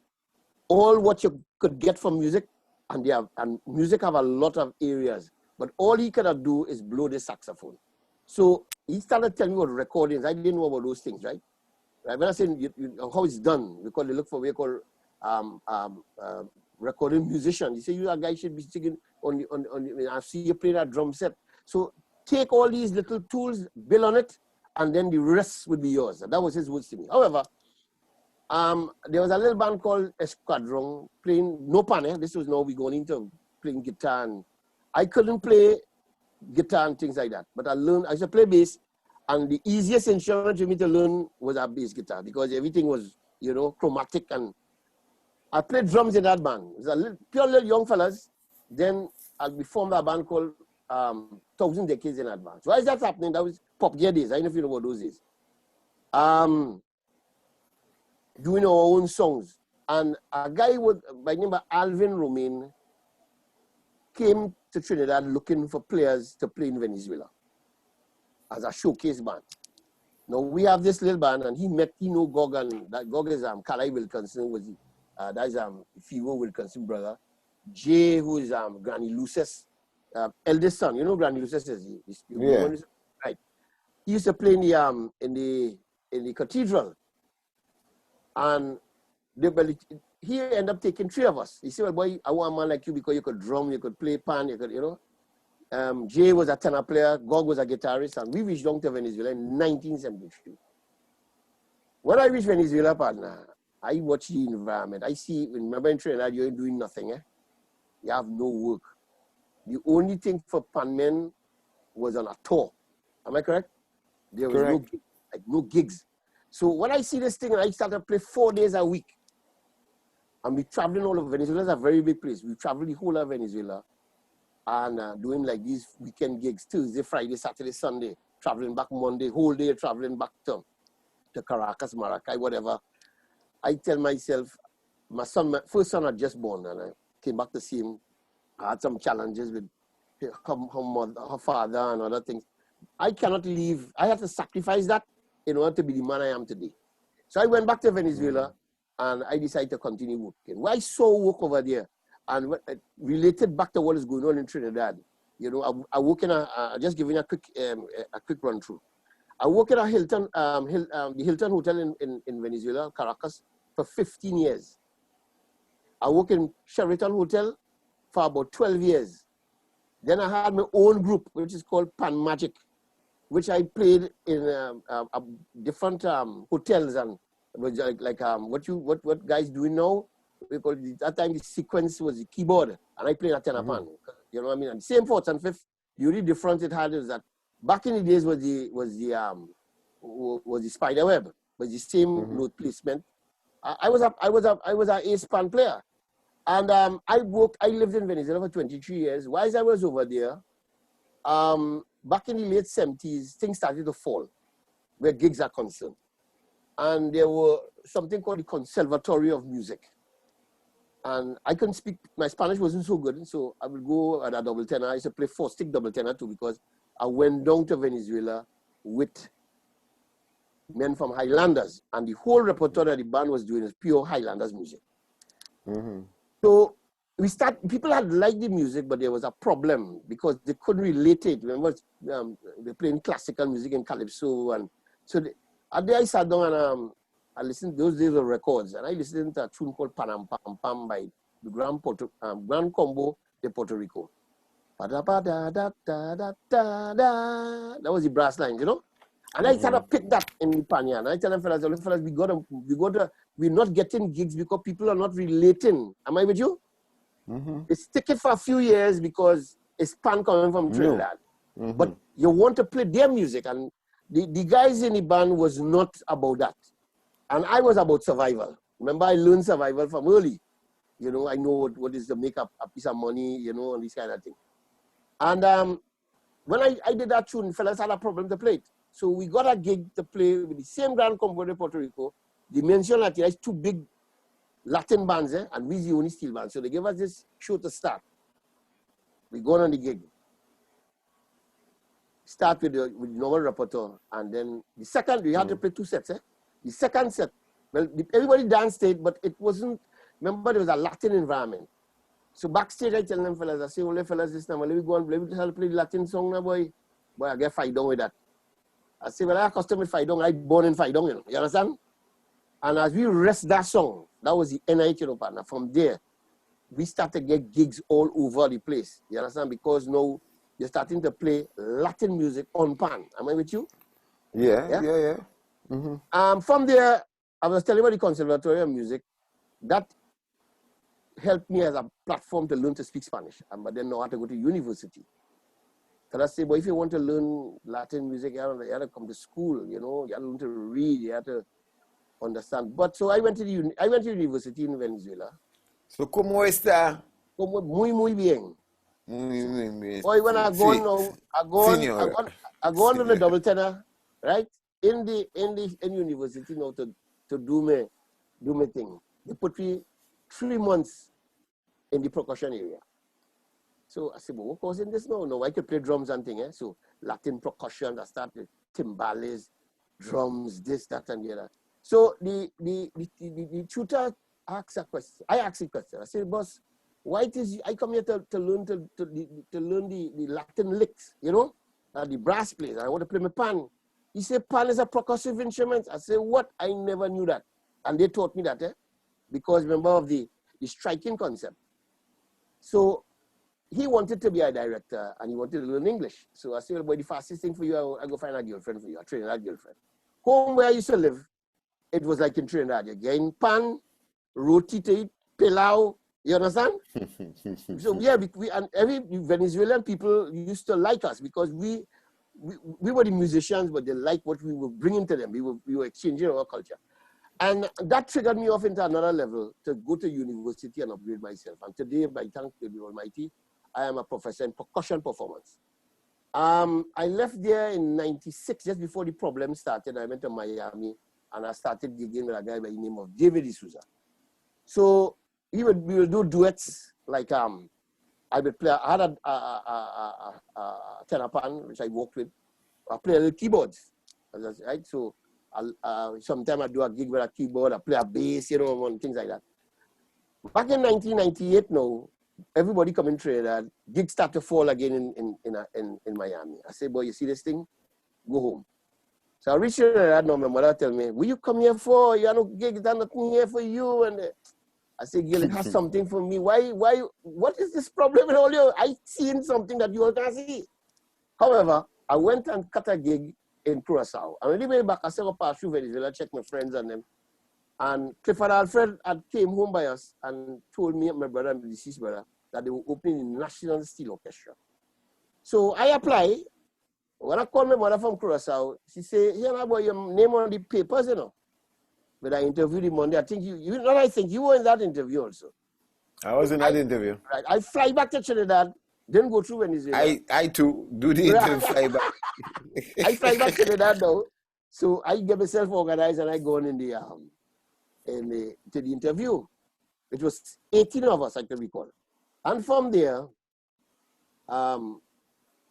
all what you could get from music, and music have a lot of areas. But all he could do is blow the saxophone. So he started telling me about recordings. I didn't know about those things, right? When I say how it's done, they look for we call recording musician. He said, you guys should be singing on I see you play that drum set. So take all these little tools, build on it, and then the rest would be yours. And that was his words to me. However, there was a little band called Esquadron playing no pan. This was now we going into playing guitar. And I couldn't play guitar and things like that, but I used to play bass. And the easiest instrument for me to learn was a bass guitar because everything was, chromatic. And I played drums in that band. It was pure little young fellas. Then we formed a band called 1,000 Decades in Advance. Why is that happening? That was Pop Gear days. I don't know if you know about those days. Doing our own songs. And a guy by the name of Alvin Romain came to Trinidad looking for players to play in Venezuela as a showcase band. Now we have this little band, and he know Gog, and that Gog is Kalai Wilkinson, that is Fiwo Wilkinson brother. Jay, who is Granny Lucis, eldest son. You know Granny Lucis is right. He used to play in the cathedral, and he ended up taking 3 of us. He said, "Well, boy, I want a man like you because you could drum, you could play pan, you could, Jay was a tenor player, Gog was a guitarist, and we reached down to Venezuela in 1973. When I reached Venezuela, partner, I watch the environment. I see, remember in Trinidad, you're doing nothing. You have no work. The only thing for panmen was on a tour. Am I correct? There was no gigs. So when I see this thing, I started to play 4 days a week. And we traveling all over. Venezuela is a very big place. We traveled the whole of Venezuela and doing like these weekend gigs, Thursday, Friday, Saturday, Sunday, traveling back Monday, whole day traveling back to Caracas, Maracay, whatever. I tell myself, my first son had just born, and I came back to see him. I had some challenges with her father and other things. I cannot leave. I had to sacrifice that in order to be the man I am today. So I went back to Venezuela and I decided to continue working. Well, I saw work over there and related back to what is going on in Trinidad. You know, I work in just giving a quick run through. I work at a Hilton, the Hilton Hotel in Venezuela, Caracas, for 15 years. I work in Sheraton Hotel for about 12 years. Then I had my own group, which is called Pan Magic, which I played in different hotels and what guys doing now. Because that time the sequence was the keyboard, and I played a tenor pan. You know what I mean? And same fourth and fifth. The only difference it had is that back in the days was the spider web, was the same note placement. I was an ace pan player, and I lived in Venezuela for 23 years. Whilst I was over there, back in the late 70s, things started to fall, where gigs are concerned, and there were something called the Conservatory of Music. And I couldn't speak, my Spanish wasn't so good, so I would go at a double tenor. I used to play 4-stick double tenor too, because I went down to Venezuela with men from Highlanders, and the whole repertoire that the band was doing is pure Highlanders music. So people had liked the music, but there was a problem because they couldn't relate it. Remember, they're playing classical music and calypso, and so there I sat down and I listened. Those days of records, and I listened to a tune called Panam Pam Pam by the Gran Combo de Puerto Rico. That was the brass lines, you know. And I started to pick that in the panya. And I tell them, fellas, we're not getting gigs because people are not relating. Am I with you? They stick it for a few years because it's pan coming from Trinidad. But you want to play their music. And the guys in the band was not about that. And I was about survival. Remember, I learned survival from early. You know, I know what is to make up a piece of money, you know, and this kind of thing. And when I did that tune, fellas had a problem to play it. So we got a gig to play with the same Gran Combo de Puerto Rico. They mentioned that there's two big Latin bands, and we're the only steel band. So they gave us this show to start. We go on the gig. Start with the normal repertoire. And then the second, we had to play 2 sets. The second set, well, everybody danced it, but it wasn't, remember there was a Latin environment. So backstage, I tell them, fellas, I say, only fellas this time, let me go and play the Latin song now, boy. Boy, I get fight down with that. I say, well, I accustomed with fight down, I born in fight down, you know, you understand? And as we rest that song, that was the NIT, you know, partner. From there, we start to get gigs all over the place, you understand? Because now you're starting to play Latin music on pan. Am I with you? Yeah. From there, I was telling you about the Conservatory of Music. That helped me as a platform to learn to speak Spanish. But then now I had to go to university. So I say, boy, if you want to learn Latin music, you have to come to school, you know, you have to learn to read, you have to understand. But so I went to university in Venezuela. So, ¿cómo está? Muy bien. Muy bien. Boy, when I go now, I go on to the double tenor, right? In university now to do my thing. They put me 3 months in the percussion area. So I said, well, what was in this now? No, I could play drums and things. So Latin percussion, I started timbales, drums, this, that, and the other. So the tutor asked a question. I asked a question. I said, boss, why is I come here to learn the Latin licks, you know, the brass plays. I want to play my pan. He said, pan is a percussive instrument. I said, what? I never knew that. And they taught me that, because remember of the striking concept. So he wanted to be a director and he wanted to learn English. So I said, well, boy, the fastest thing for you, I go find a girlfriend for you, a Trinidad girlfriend. Home where I used to live, it was like in Trinidad. You're getting pan, roti to eat, pilau, you understand? So yeah, and every Venezuelan people used to like us because we were the musicians, but they liked what we were bringing to them. We were exchanging our culture. And that triggered me off into another level to go to university and upgrade myself. And today, by thanks to the Almighty, I am a professor in percussion performance. I left there in '96, just before the problem started. I went to Miami and I started gigging with a guy by the name of David D'Souza. So we would do duets, like I would play. I had a tenor pan, which I worked with. I play the keyboards, right? So sometimes I do a gig with a keyboard, I play a bass, and things like that. Back in 1998 now, everybody come in Trinidad, gigs start to fall again in Miami. I say, boy, you see this thing? Go home. So I reached Trinidad now, my mother tell me, what you come here for? You have no gigs, there's nothing here for you. And I say, girl, it has something for me. Why, what is this problem with all you? I seen something that you all can't see. However, I went and cut a gig in Curacao. And when I went back, I said, I'll pass through Venezuela, check my friends and them. And Clifford Alfred had came home by us and told me and my brother and my deceased brother that they were opening the National Steel Orchestra. So I applied. When I called my mother from Curacao, she said, here now, boy, your name on the papers, But I interviewed him Monday. I think you were in that interview also. I was in that interview. Right. I fly back to Trinidad, then go through Venezuela. I too do the interview, fly back. I fly back to Trinidad now. So I get myself organized and I go on to the interview. It was 18 of us, I can recall. And from there,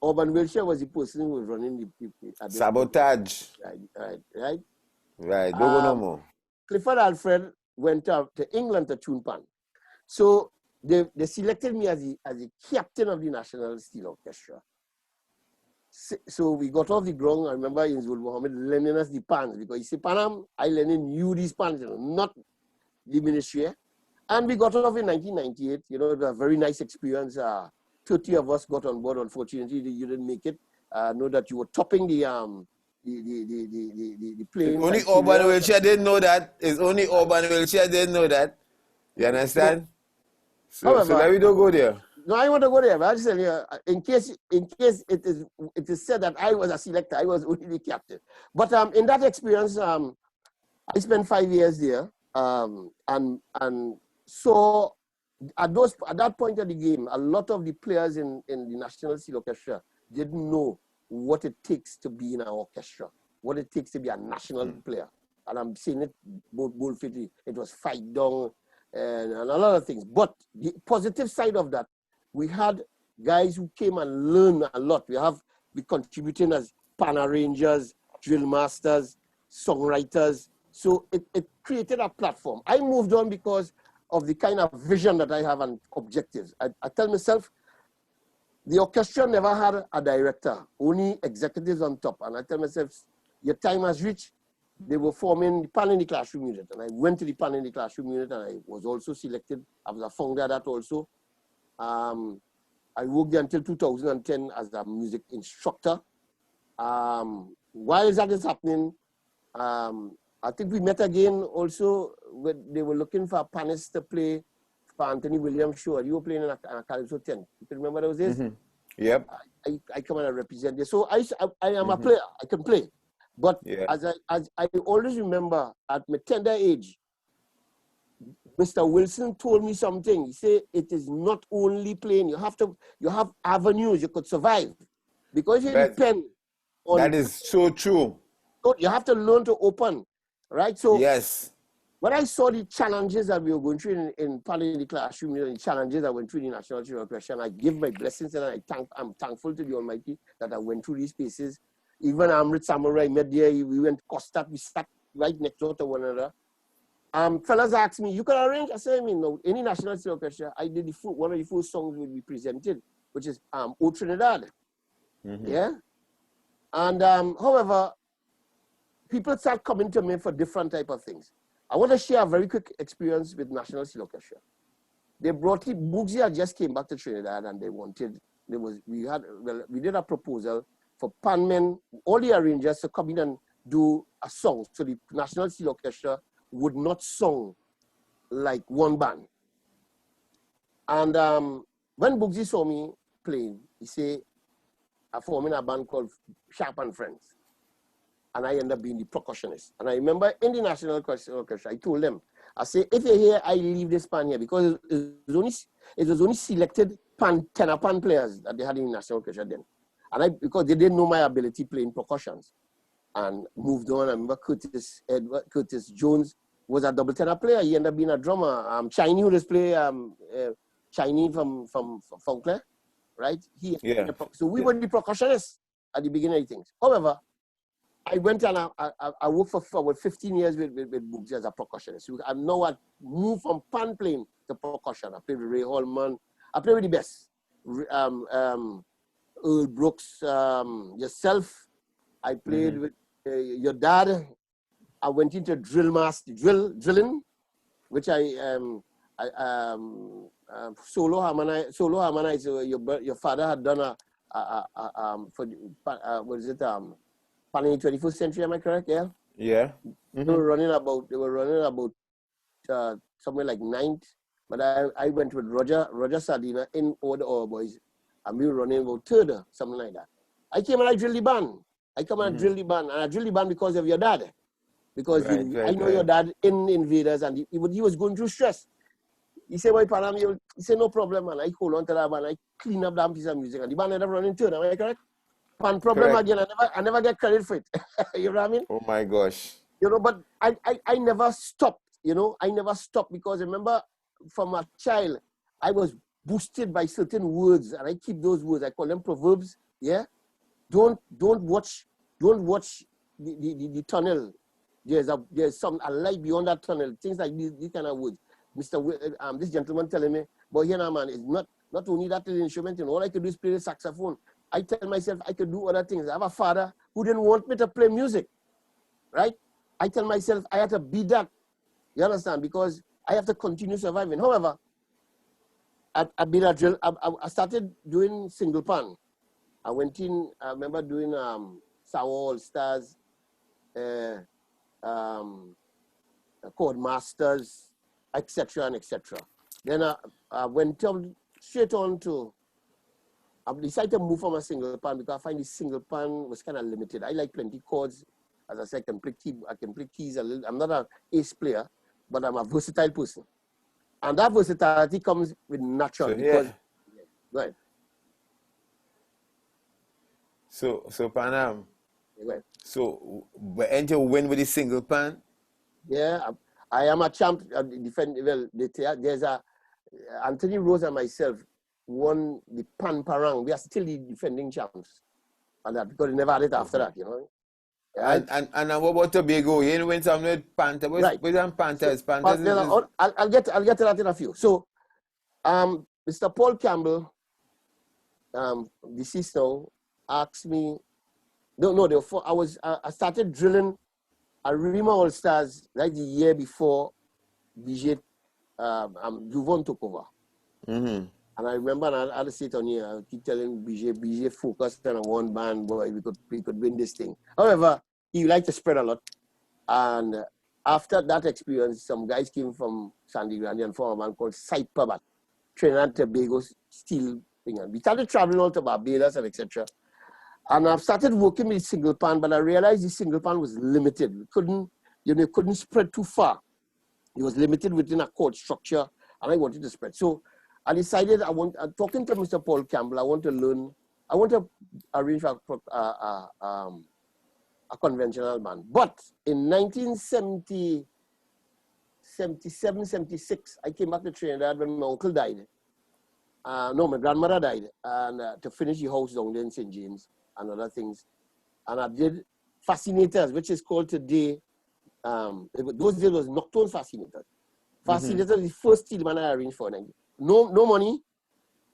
Urban Wilshire was the person who was running the Sabotage. Right. Right, don't go no more. Clifford Alfred went out to England to tune pan. So they selected me as the captain of the National Steel Orchestra. So we got off the ground. I remember Inzul Mohammed lending us the pans because he said, Panam, I lending you these pans, not the ministry. And we got off in 1998. It was a very nice experience. 30 of us got on board. Unfortunately, you didn't make it. Know that you were topping the plane. Only Urban Wilshire didn't know that. It's only Urban Wilshire didn't know that. You understand? So let me don't go there. No, I want to go there, but I just tell you, in case it is said that I was a selector, I was only the captain. But in that experience, I spent 5 years there, and so at that point of the game, a lot of the players in the National Steel Orchestra didn't know what it takes to be in an orchestra, what it takes to be a national player. And I'm saying it boldly. It was fight down and a lot of things. But the positive side of that, we had guys who came and learned a lot. We contributing as pan arrangers, drill masters, songwriters. So it created a platform. I moved on because of the kind of vision that I have and objectives. I tell myself, the orchestra never had a director, only executives on top. And I tell myself, your time has reached. They were forming the Pan in the Classroom unit. And I went to the Pan in the Classroom unit and I was also selected. I was a founder of that also. I worked there until 2010 as a music instructor. While that is happening, I think we met again also when they were looking for a panist to play for Anthony Williams' show. You were playing in a Calypso 10. You can remember those days? Mm-hmm. Yep. I come and represent this. So I am a player. I can play. But as I always remember, at my tender age, Mr. Wilson told me something. He said, it is not only playing. You have avenues you could survive. Because you depend on... That is so true. You have to learn to open, right? So yes. When I saw the challenges that we were going through in the classroom, the challenges I went through in the National Steel Orchestra, and I give my blessings and I'm thankful to the Almighty that I went through these spaces. Even Amrit Samurai met there, we went Costa, we sat right next door to one another. Fellas asked me, you can arrange? I said, no, any National Steel Orchestra, I did one of the first songs will be presented, which is O Trinidad. Mm-hmm. Yeah? And however, people start coming to me for different type of things. I want to share a very quick experience with National Steel Orchestra. They brought it, Bugsy just came back to Trinidad and we did a proposal for panmen, all the arrangers to come in and do a song. So the National Steel Orchestra would not sing like one band. And when Bugsy saw me playing, he said, I'm forming a band called Sharp and Friends. and I ended up being the percussionist. And I remember in the National Orchestra, I told them, I say, if you're here, I leave this pan here, because it was only selected tenor pan players that they had in the National Orchestra then. And because they didn't know my ability playing percussions, and moved on. I remember Curtis Jones was a double tenor player. He ended up being a drummer. Chinese, who just play Chinese from Clarke, right? So we were the percussionists at the beginning of things. However, I went and I worked for about 15 years with Boogsy as a percussionist. So I know I moved from pan playing to percussion. I played with Ray Holman. I played with the best. Earl Brooks, yourself. I played with your dad. I went into drilling, which solo harmonize. Your father had done for what is it? Pan in the 21st century, am I correct? Yeah. Yeah. They were running about somewhere like ninth, but I went with Roger Sardina in Order All Boys, and we were running about third, something like that. I came and I drilled the band. I drilled the band, and I drilled the band because of your dad. Because I know your dad in Invaders, and he was going through stress. He said, "Why, Panam?" He said, "No problem, man. I hold on to that band. I clean up that piece of music, and the band ended up running third. Am I correct? Pan problem again. I never get credit for it. You know what I mean? Oh my gosh. You know, but I never stopped. You know, I never stopped, because remember, from a child, I was boosted by certain words, and I keep those words. I call them proverbs. Yeah. Don't watch the tunnel. There's a light beyond that tunnel. Things like these kind of words. This gentleman telling me, but here now, man, it's not only that instrument. You know, all I could do is play the saxophone. I tell myself I could do other things. I have a father who didn't want me to play music, right? I tell myself I have to be that. You understand? Because I have to continue surviving. However, I started doing single pan. I went in. I remember doing Sour All Stars, Chord Masters, etc. and etc. Then I went straight on to. I decided to move from a single pan because I find the single pan was kind of limited. I like plenty chords. As I said, I can play keys a little. I'm not an ace player, but I'm a versatile person. And that versatility comes with natural. So, because, right. So Panam. Right. So, ain't you win with the single pan? Yeah, I am a champ. There's Anthony Rose and myself won the Pan Parang. We are still the defending champs. And that because they never had it after that, you know. Right? And what about Tobago? You didn't win some with Panther. With Panthers. I'll get to that in a few. So, Mr. Paul Campbell, deceased now, asked me. I started drilling Arima All Stars like the year before BJ Duvon took over. And I remember, and I had to sit on here, I keep telling BJ focused on one band, boy, we could win this thing. However, he liked to spread a lot. And after that experience, some guys came from Sandy Grande and formed a band called Cyper, Trinidad and Tobago steel thing. And we started traveling all to Barbados and etc. And I've started working with single pan, but I realized the single pan was limited. We couldn't spread too far. It was limited within a chord structure, and I wanted to spread. So I decided I'm talking to Mr. Paul Campbell. I want to arrange for a conventional band. But in 1977, 76, I came back to Trinidad when my uncle died. My grandmother died, and to finish the house down there in St. James and other things. And I did Fascinators, which is called today, those days was Nocturne Fascinators. Fascinators is the first steel band I arranged for. No money.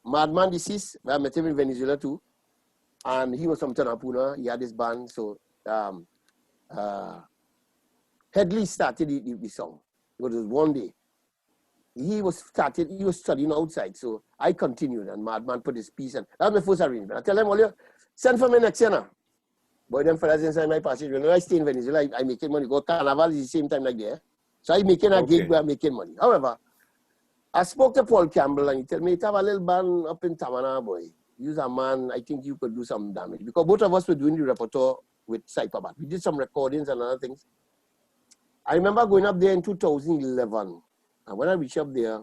Madman deceased. I met him in Venezuela too. And he was from Tanapuna. He had this band. So Headley started the song. It was one day. He was studying outside. So I continued, and Madman put his piece. And that was my first arrangement. I tell them, well, send for me next year now. Boy, them fellas inside my passage. When I stay in Venezuela, I making money. Go Carnival is the same time like there. So I making a gig where I'm making money. However, I spoke to Paul Campbell, and he told me, "You have a little band up in Tamana, boy. Use a man, I think you could do some damage." Because both of us were doing the repertoire with Cypherbat. We did some recordings and other things. I remember going up there in 2011. And when I reached up there,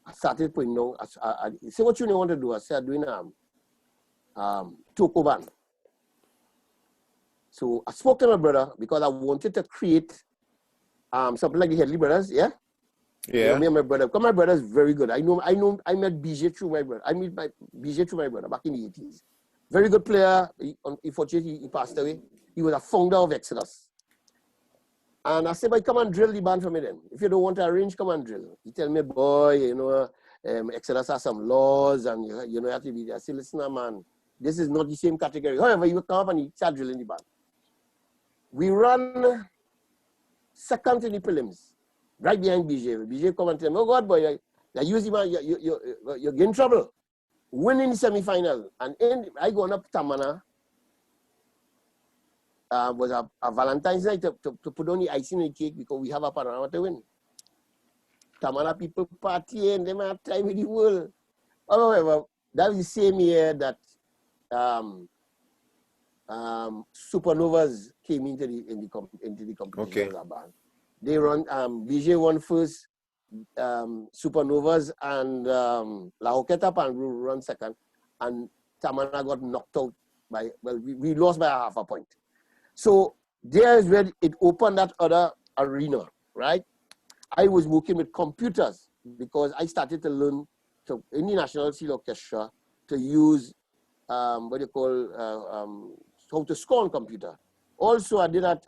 I started putting down, I say, what you want to do? I said, doing Toko band. So I spoke to my brother because I wanted to create something like the Headley Brothers, yeah? Yeah. You know, me and my brother, because my brother is very good. I met BJ through my brother. I met BJ through my brother back in the 80s. Very good player. Unfortunately, he passed away. He was a founder of Exodus. And I said, boy, come and drill the band for me then. If you don't want to arrange, come and drill. He tell me, boy, you know, Exodus has some laws and you know, you have to be there. I say, listen, man, this is not the same category. However, he would come up and he start drilling the band. We run second in the prelims, right behind BJ. BJ come and tell me, oh God, boy, you use him, you're getting trouble. Winning the semi-final. And I go up Tamana. Was a Valentine's night to put on the icing on the cake because we have a panorama to win. Tamana people partying, they have time with the world. However, that was the same year that Supernovas came into the competition Okay. as a band. They run BJ won first, Supernovas and La Hoqueta Panru run second, and Tamana got knocked out by, well, we lost by a half a point. So there is where it opened that other arena, right? I was working with computers because I started to learn in the National Seal Orchestra to use what you call how to score on computer. Also, I did a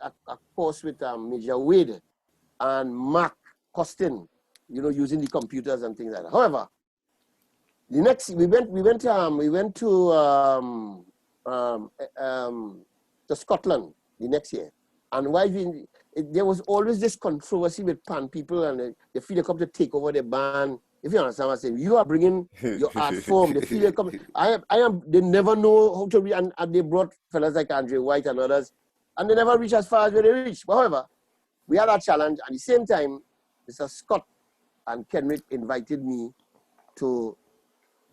course with Major Wade and Mark Costin, you know, using the computers and things like that. However, the next we went to Scotland the next year, and why there was always this controversy with pan people, and they feel they come to take over the band. If you understand what I'm saying, you are bringing your art form. They feel they come. They never know how to read, and they brought fellas like Andre White and others, and they never reach as far as where they reach. But however, we had a challenge. At the same time, Mr. Scott and Kenneth invited me to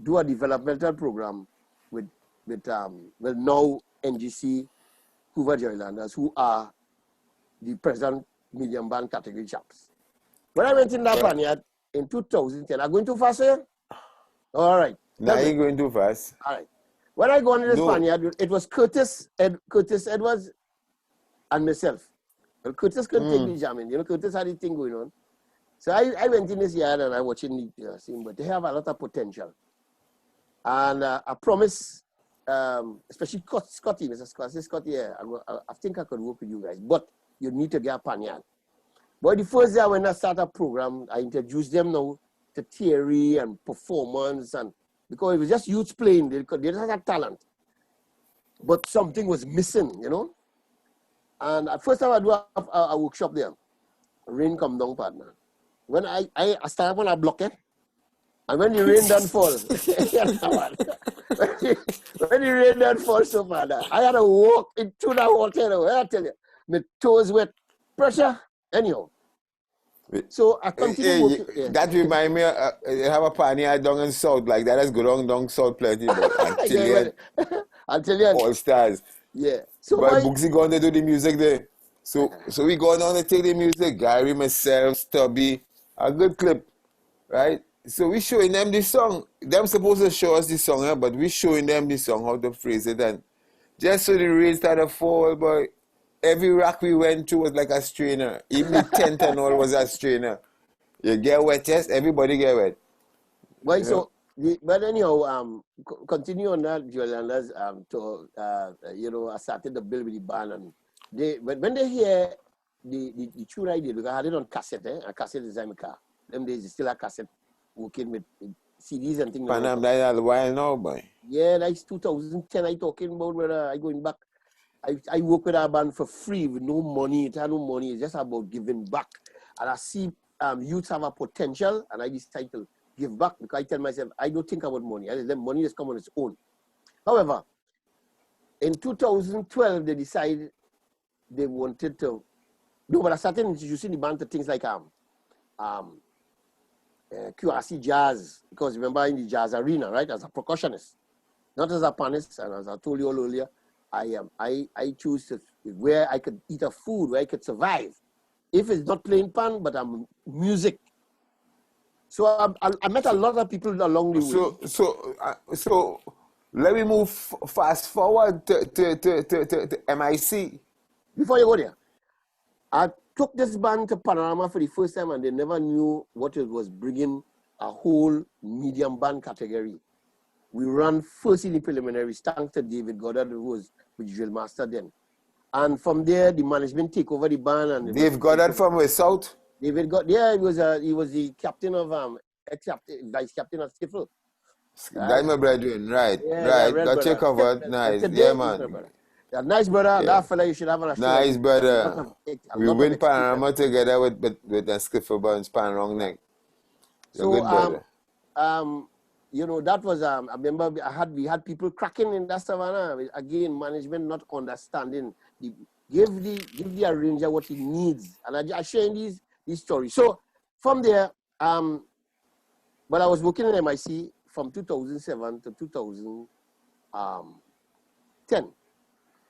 do a developmental program with now NGC Hoover Joylanders, who are the present medium band category champs. When I went in that Panyard in 2010, I'm going too fast here? All right. Now you're going too fast. All right. When I go on this Panyard, it was Curtis Edwards and myself. Well, Curtis couldn't take the jamming. You know, Curtis had the thing going on. So I went in this yard and I watching the scene, but they have a lot of potential. And I promise, especially Scotty, Mr. Scotty, I think I could work with you guys, but you need to get a Panyard. But the first day when I started a program, I introduced them now to theory and performance, and because it was just youth playing, they just had talent. But something was missing, you know? And at first time I do a workshop there, rain come down, partner. When I started on a blockade, and when the rain done fall, when the rain done fall so partner, I had to walk into the water, I tell you, my toes wet, pressure, anyhow. So I continue working. Yeah. That remind me, you have a Panyard down in South, like that is good down South plenty, but until All stars. Yeah. So but Booksy going to do the music there. So we going on to take the music, Gary, myself, Stubby, a good clip, right? So we showing them the song. Them supposed to show us the song, but we showing them the song, how to phrase it, and just so the rain started to fall, but every rack we went to was like a strainer. Even the tent and all was a strainer. You get wet, yes, everybody get wet. Well, so, but anyhow, continue on that, Joylanders, I started to build with the band, and when they hear the tune I did, because I had it on cassette, a cassette is in my car. Them days, it's still a cassette, working with CDs and things like that. That's a while now, boy. Yeah, that's 2010 I talking about, where I going back. I work with our band for free with no money. It had no money. It's just about giving back. And I see youths have a potential, and I decide to give back because I tell myself, I don't think about money. I let money just come on its own. However, in 2012, they decided they wanted to. No, but I started introducing the band to things like QRC jazz, because remember in the jazz arena, right, as a percussionist, not as a panist, and as I told you all earlier, I choose to, where I could eat a food, where I could survive. If it's not playing pan, but I'm music. So I met a lot of people along the way. So let me move fast forward to MIC. Before you go there, I took this band to Panorama for the first time, and they never knew what it was bringing a whole medium band category. We ran first in the preliminaries, thanks to David Goddard, who was with drill master then. And from there, the management take over the band. And Dave Goddard from the South? David Goddard, yeah, he was the captain of, vice captain of Stifel. That's my brethren, right, Yeah, right. Got you covered, nice. Yeah, man. Yeah, nice brother, Yeah. that fella you should have on a show. Nice, brother. We win experience. Panorama together with the Skiffle Burns Pan Wrong Neck. So, good brother. you know, that was, I remember we had people cracking in that savannah. Again, management not understanding. Give the arranger what he needs. And I sharing these stories. So from there, but I was working in MIC from 2007 to 2010.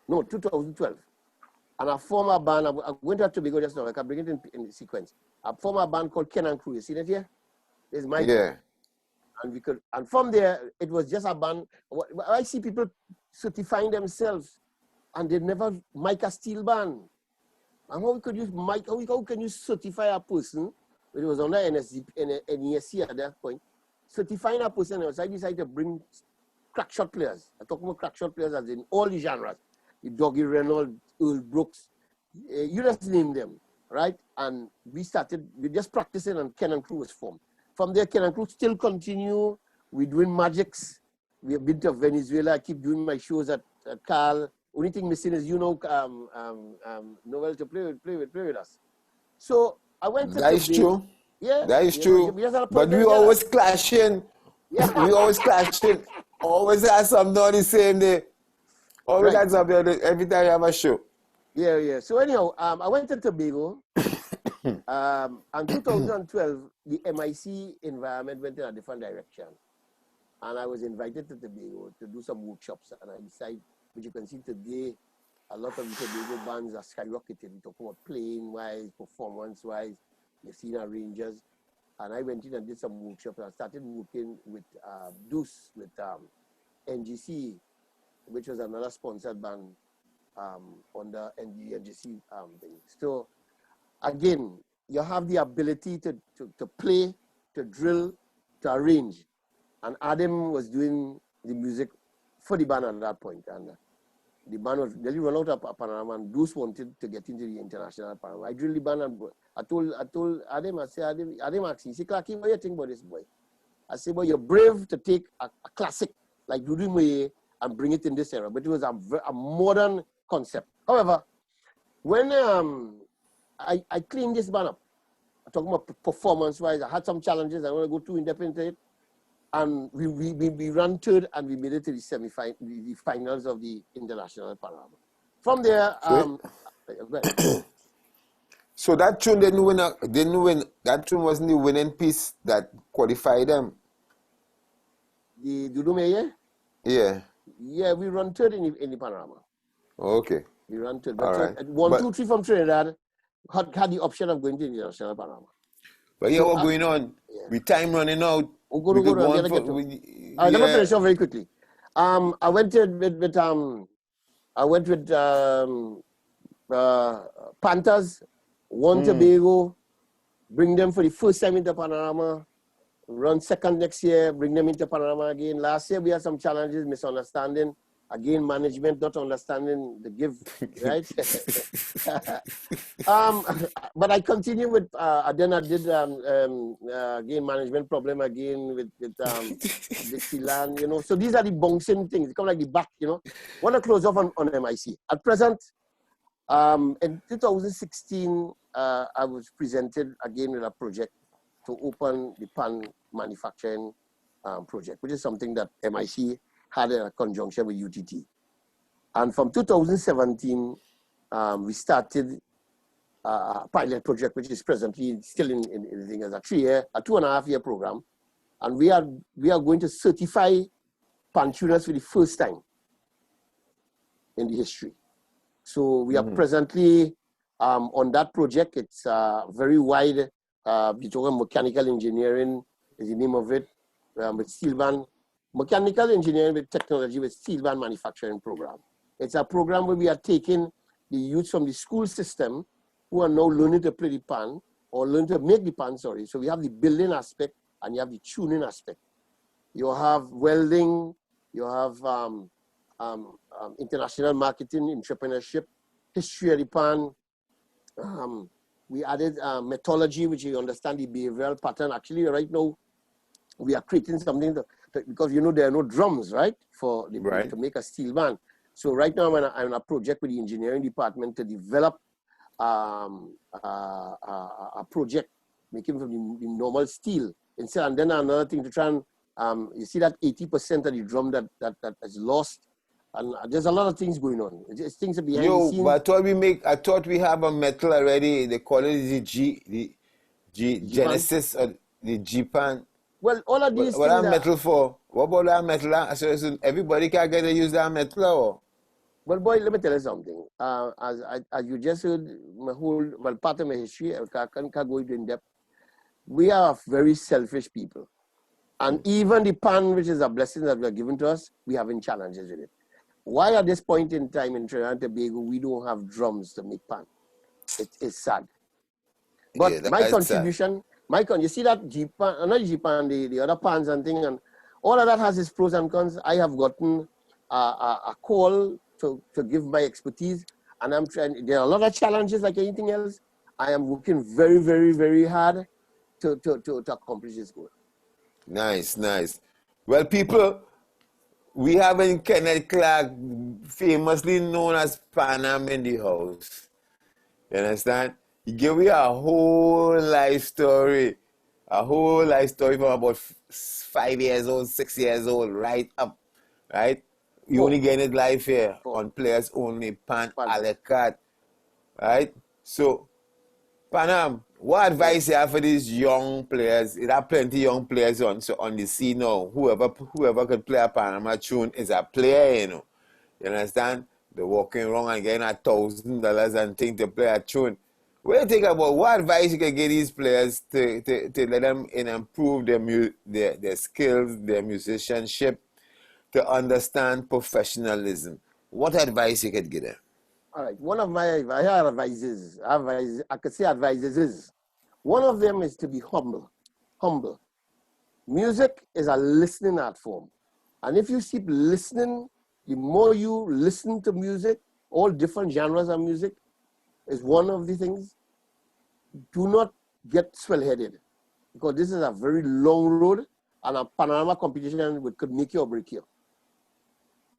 No, 2012. And I formed a band. I went to Tobago just now. I can bring it in the sequence. I formed a band called Kenneth. You seen it here? There's my yeah. And from there, it was just a band. I see people certifying themselves, and they never mic a steel band. And how could you mic? How can you certify a person? It was under NESC at that point. Certifying a person, so I decided to bring crack shot players. I talk about crack shot players as in all the genres. The Dougie Reynolds, Earl Brooks, you just name them, right? And we just practicing, and Ken and Crew was formed. From there, Ken and Crew still continue. We're doing magics. We have been to Venezuela. I keep doing my shows at Carl. Only thing missing is, Noel to play with us. So I went to That is true. Yeah. That is true. But we always clashing. Yeah. We always clashing. Always have something on the same day. Always have something every time you have a show. Yeah. So anyhow, I went to Tobago. And 2012, the MIC environment went in a different direction. And I was invited to Tobago to do some workshops. And I decided, which you can see today, a lot of the Tobago bands are skyrocketing. We talk about playing-wise, performance-wise. You've seen our Rangers. And I went in and did some workshops. And I started working with Deuce, with NGC, which was another sponsored band on the NGC thing. So again, you have the ability to play, to drill, to arrange. And Adam was doing the music for the band at that point. And the band was nearly run out of Panorama, and Bruce wanted to get into the international Panorama. I drilled the band, and I told Adam, I said, Adam asked me, he said, Clarke, what do you think about this boy? I said, well, you're brave to take a classic like Dudu Moye and bring it in this era, but it was a modern concept. However, when I cleaned this band up, I'm talking about performance-wise, I had some challenges. I want to go too in-depth into it. And we ran third, and we made it to the finals of the international Panorama. From there, so that tune didn't win. That tune wasn't the winning piece that qualified them. The Dudu Moye? Yeah. Yeah, we ran third in the Panorama. Okay. We ran third. All right. 1, 2, 3 from Trinidad had the option of going to the international Panorama. But yeah, what's going on? Yeah. With time running out. I never finish off very quickly. I went with Panthers, won Tobago, bring them for the first time into Panorama, run second next year, bring them into Panorama again. Last year we had some challenges, misunderstanding. Again, management not understanding the give, right? But I continue with, then I did, again, management problem again with Dixieland, you know. So these are the bouncing things. They come like the back, you know. Want to close off on MIC. At present, in 2016, I was presented again with a project to open the pan manufacturing project, which is something that MIC had a conjunction with UTT. And from 2017, we started a pilot project, which is presently still in the thing as a 2.5-year program. And we are going to certify pan tuners for the first time in the history. So we are presently on that project. It's very wide. You're talking mechanical engineering is the name of it, with steel band. Mechanical engineering with technology with steel band manufacturing program. It's a program where we are taking the youth from the school system who are now learning to play the pan or learn to make the pan, sorry. So we have the building aspect and you have the tuning aspect. You have welding, you have international marketing, entrepreneurship, history of the pan. We added methodology, which you understand the behavioral pattern. Actually, right now, we are creating something because you know there are no drums, right, to make a steel band. So right now I'm on a project with the engineering department to develop a project making from the normal steel instead. And then another thing to try and you see that 80% of the drum that is lost, and there's a lot of things going on. It's things are behind the scenes. But I thought we have a metal already. They call it the Genesis or the G pan. Well, all of these what things are metal for? What about that metal? So everybody can get to use that metal, or? Well, boy, let me tell you something. As you just heard, part of my history, I can't go into in depth. We are very selfish people. And even the pan, which is a blessing that we are given to us, we are having challenges with it. Why at this point in time in Trinidad and Tobago, we don't have drums to make pan? It is sad. But Yeah, my contribution, you see that G-pan, not G-pan, the other pans and things, and all of that has its pros and cons. I have gotten a call to give my expertise, and I'm trying. There are a lot of challenges like anything else. I am working very, very, very hard to accomplish this goal. Nice. Well, people, we have in Kenneth Clarke, famously known as Panam in the house. You understand? He gave me a whole life story. From about 5 years old, 6 years old, right up. Right? You only get it live here on Players Only, Pan a la carte. Right? So, Panam, what advice you have for these young players? There are plenty of young players on the scene now. Whoever could play a Panama tune is a player, you know. You understand? They're walking around and getting $1,000 and think to play a tune. What do you think about what advice you can give these players to let them improve their skills, their musicianship, to understand professionalism? What advice you could give them? All right. One of my advices, I could say advices is, one of them is to be humble. Humble. Music is a listening art form. And if you keep listening, the more you listen to music, all different genres of music, is one of the things. Do not get swell-headed, because this is a very long road, and a panorama competition could make you or break you.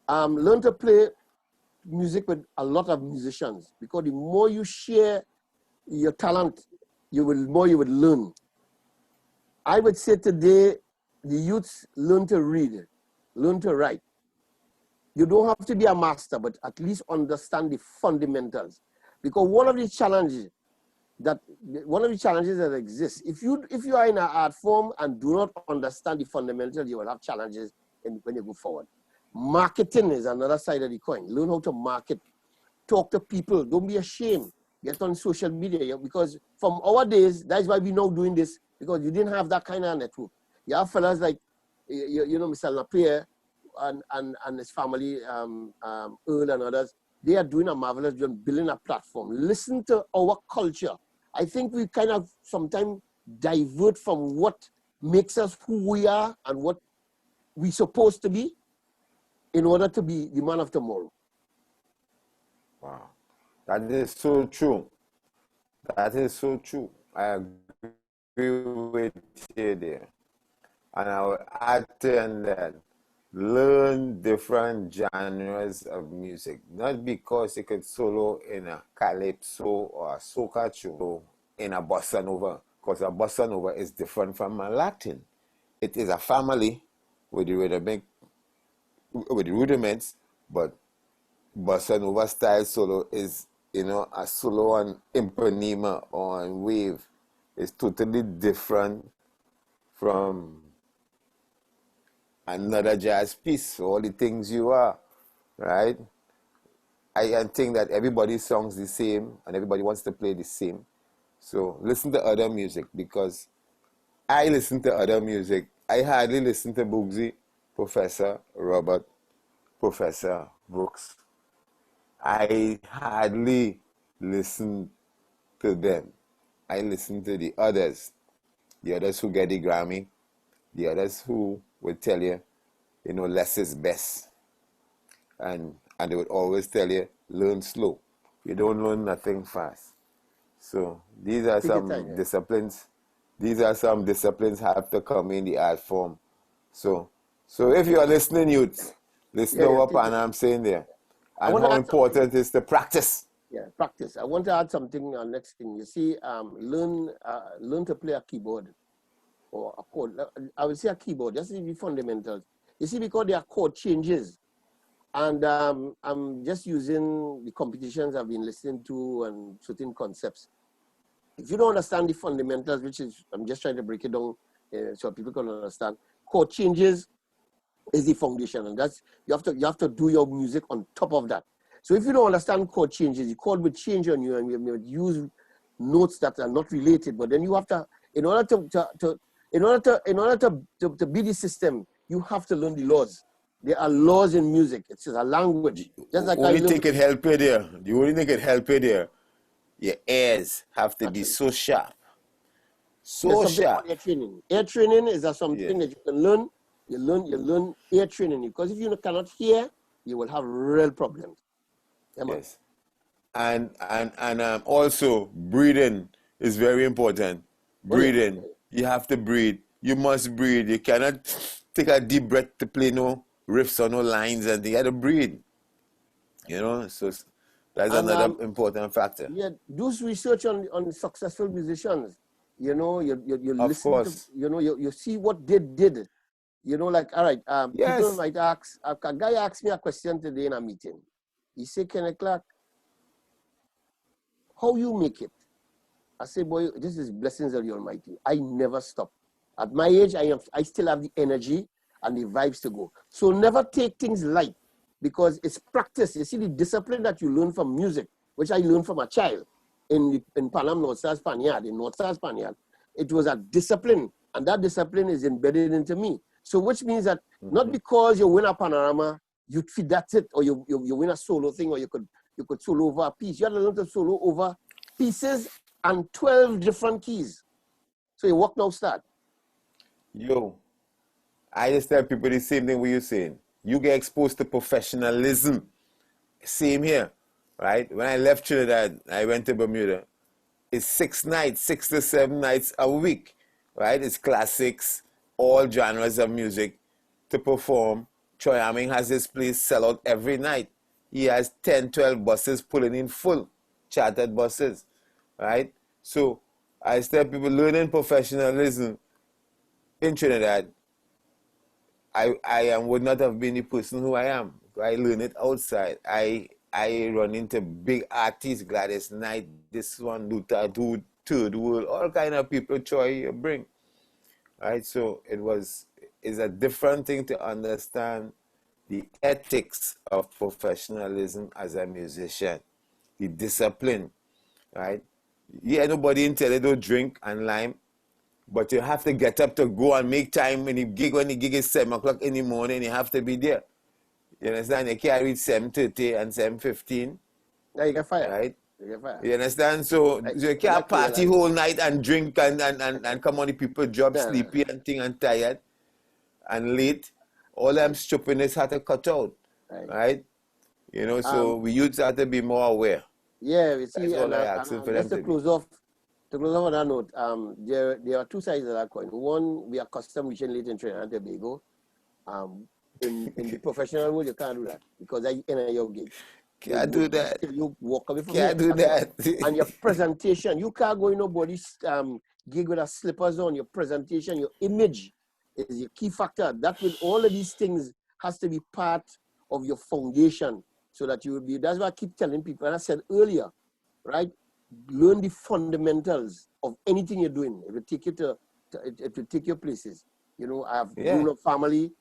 Learn to play music with a lot of musicians, because the more you share your talent, the more you would learn. I would say today, the youths learn to read, learn to write. You don't have to be a master, but at least understand the fundamentals. Because one of the challenges that exists, if you are in an art form and do not understand the fundamentals, you will have challenges when you go forward. Marketing is another side of the coin. Learn how to market. Talk to people. Don't be ashamed. Get on social media, because from our days, that's why we're now doing this, because you didn't have that kind of network. You have fellas like, you know, Noel La Pierre and his family, Earl and others. They are doing a marvelous job building a platform. Listen to our culture. I think we kind of sometimes divert from what makes us who we are and what we're supposed to be in order to be the man of tomorrow. Wow. That is so true. I agree with you there. And I will add to that. Learn different genres of music. Not because you could solo in a calypso or a soca tune in a bossa nova, because a bossa nova is different from a Latin. It is a family with the rudiments, but bossa nova style solo is, you know, a solo on impanema or on wave. It's totally different from another jazz piece, all the things you are, right? I think that everybody's songs the same and everybody wants to play the same. So listen to other music, because I listen to other music. I hardly listen to Boogsy, Professor Robert, Professor Brooks. I hardly listen to them. I listen to the others who get the Grammy, the others who will tell you, less is best. And they would always tell you, learn slow. You don't learn nothing fast. So these are Take your time, some yeah. disciplines. These are some disciplines have to come in the art form. So if you are listening, youths, listen Yeah, to yeah. what I'm saying there. I And want to how add something. important it is to practice. Yeah, practice. I want to add something. Next thing, you see, learn to play a keyboard or a chord. I will say a keyboard. Just the fundamentals. You see, because there are chord changes, and I'm just using the competitions I've been listening to and certain concepts. If you don't understand the fundamentals, which is I'm just trying to break it down so people can understand, chord changes is the foundation, and that's you have to do your music on top of that. So if you don't understand chord changes, the chord will change on you, and you will use notes that are not related. But then you have to, in order to be the system, you have to learn the laws. There are laws in music. It's a language, just like I Only learned. thing can help you there. The only thing can help you there. Your ears have to be Actually, so sharp. there's So something sharp. called ear training. Ear training is Yeah. something that you can learn. You learn ear training, because if you cannot hear, you will have real problems. Yeah, man. Yes. And also breathing is very important. Oh yeah. Breathing. You have to breathe. You must breathe. You cannot take a deep breath to play no riffs or no lines, and you have to breathe. So that's And another important factor. yeah, do research on successful musicians. You Of listen to, course. you see what they did. Like, all right, people Yes. might ask, a guy asked me a question today in a meeting. He said, Kenneth, Clarke, how you make it? I say, boy, this is blessings of the Almighty. I never stop. At my age, I still have the energy and the vibes to go. So never take things light, because it's practice. You see, the discipline that you learn from music, which I learned from a child in Panam North Star Spaniard, in North Star Spaniard, it was a discipline, and that discipline is embedded into me. So which means that not because you win a panorama, you feed that's it, or you win a solo thing, or you could solo over a piece. You have to learn to solo over pieces and 12 different keys. So your work now start. Yo, I just tell people the same thing what you're saying. You get exposed to professionalism. Same here, right? When I left Trinidad, I went to Bermuda. It's 6 nights, 6 to 7 nights a week, right? It's classics, all genres of music to perform. Troy Arming has his place sell out every night. He has 10, 12 buses pulling in full, chartered buses, right? So I tell people learning professionalism in Trinidad, I would not have been the person who I am. I learned it outside. I run into big artists, Gladys Knight, this one, Luther, Dude, Third World, all kind of people Troy bring. Right? So it's a different thing to understand the ethics of professionalism as a musician, the discipline, right? Yeah, nobody in tell you don't drink and lime, but you have to get up to go and make time when the gig is 7 o'clock in the morning, you have to be there. You understand? You can't reach 7:30 and 7:15, Now you get fired. right? You get fired. You understand? So you I can't like party realize. whole night and drink and come on the people job Nah, nah. sleepy and thing and tired and late. All them stupidness had to cut out, Right. right? So we youths have to be more aware. Yeah, you That's see, all I asking for just them to to be. close off, on that note, there are two sides of that coin. One, we are custom reaching late in Trinidad and Tobago. In the professional world, you can't do that, because I enter your gig. Can't do that. You walk away from here. Can't do That's all. that. And your presentation, you can't go in nobody's gig with a slippers on. Your presentation, your image is your key factor. That with all of these things has to be part of your foundation, so that you will be. That's why I keep telling people, and I said earlier, right? Learn the fundamentals of anything you're doing. It will take you it will take you places. I have Yeah. grown up family.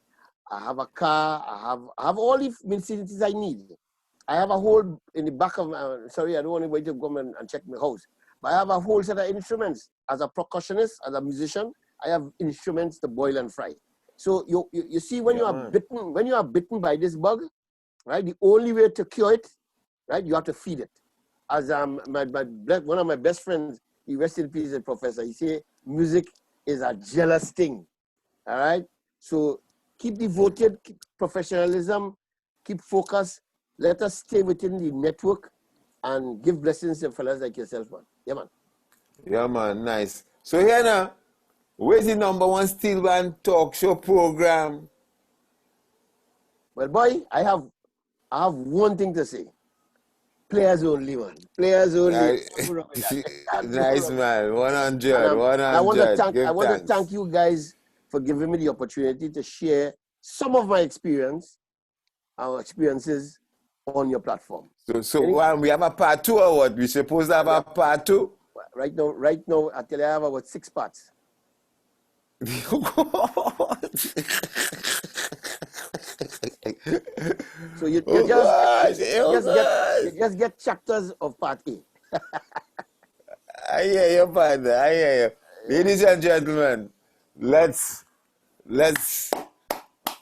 I have a car. I have all the facilities I need. I have a hole in the back of my, sorry, I don't want anybody to come and check my house, but I have a whole set of instruments. As a percussionist, as a musician, I have instruments to boil and fry. So you see when you are bitten by this bug, right? The only way to cure it, right? You have to feed it. As one of my best friends, he rest in peace, a professor. He say music is a jealous thing. All right. So keep devoted, keep professionalism, keep focus. Let us stay within the network and give blessings to fellas like yourself, man. Yeah, man. Yeah, man. Nice. So here now, where's the #1 steel band talk show program? Well, boy, I have one thing to say. Players only, man. Players only. Nice, man. 100, And, 100. I want to Thanks. thank you guys for giving me the opportunity to share some of my our experiences on your platform. So we have a part 2 or what? We supposed to have a part 2? Right now, I tell you, I have about 6 parts. So you just get chapters of part A. I hear you, partner. I hear you. Ladies and gentlemen, let's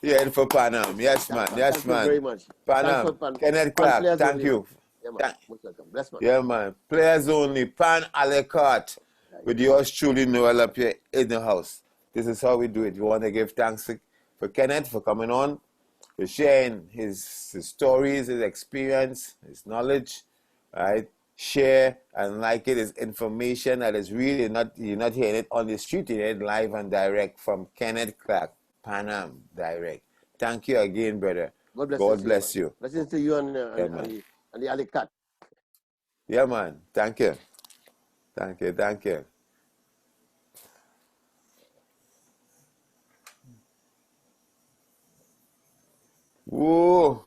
hear it for Panam. Yes, man. Yes, thank man. You very much. Panam. Kenneth Clarke, thank you. Yeah, man. Most welcome. Bless, man. Yeah, man. Players only. Pan a la carte. With yours truly, Noel La Pierre, in the house. This is how we do it. We want to give thanks for Kenneth for coming on, for sharing his stories, his experience, his knowledge, right? Share and like it is information that is really you're not hearing it on the street, you're hearing it live and direct from Kenneth Clarke, Panam, direct. Thank you again, brother. God bless you. Blessings to you and the Alicat. Yeah, man. Thank you. Thank you. Thank you. Whoa.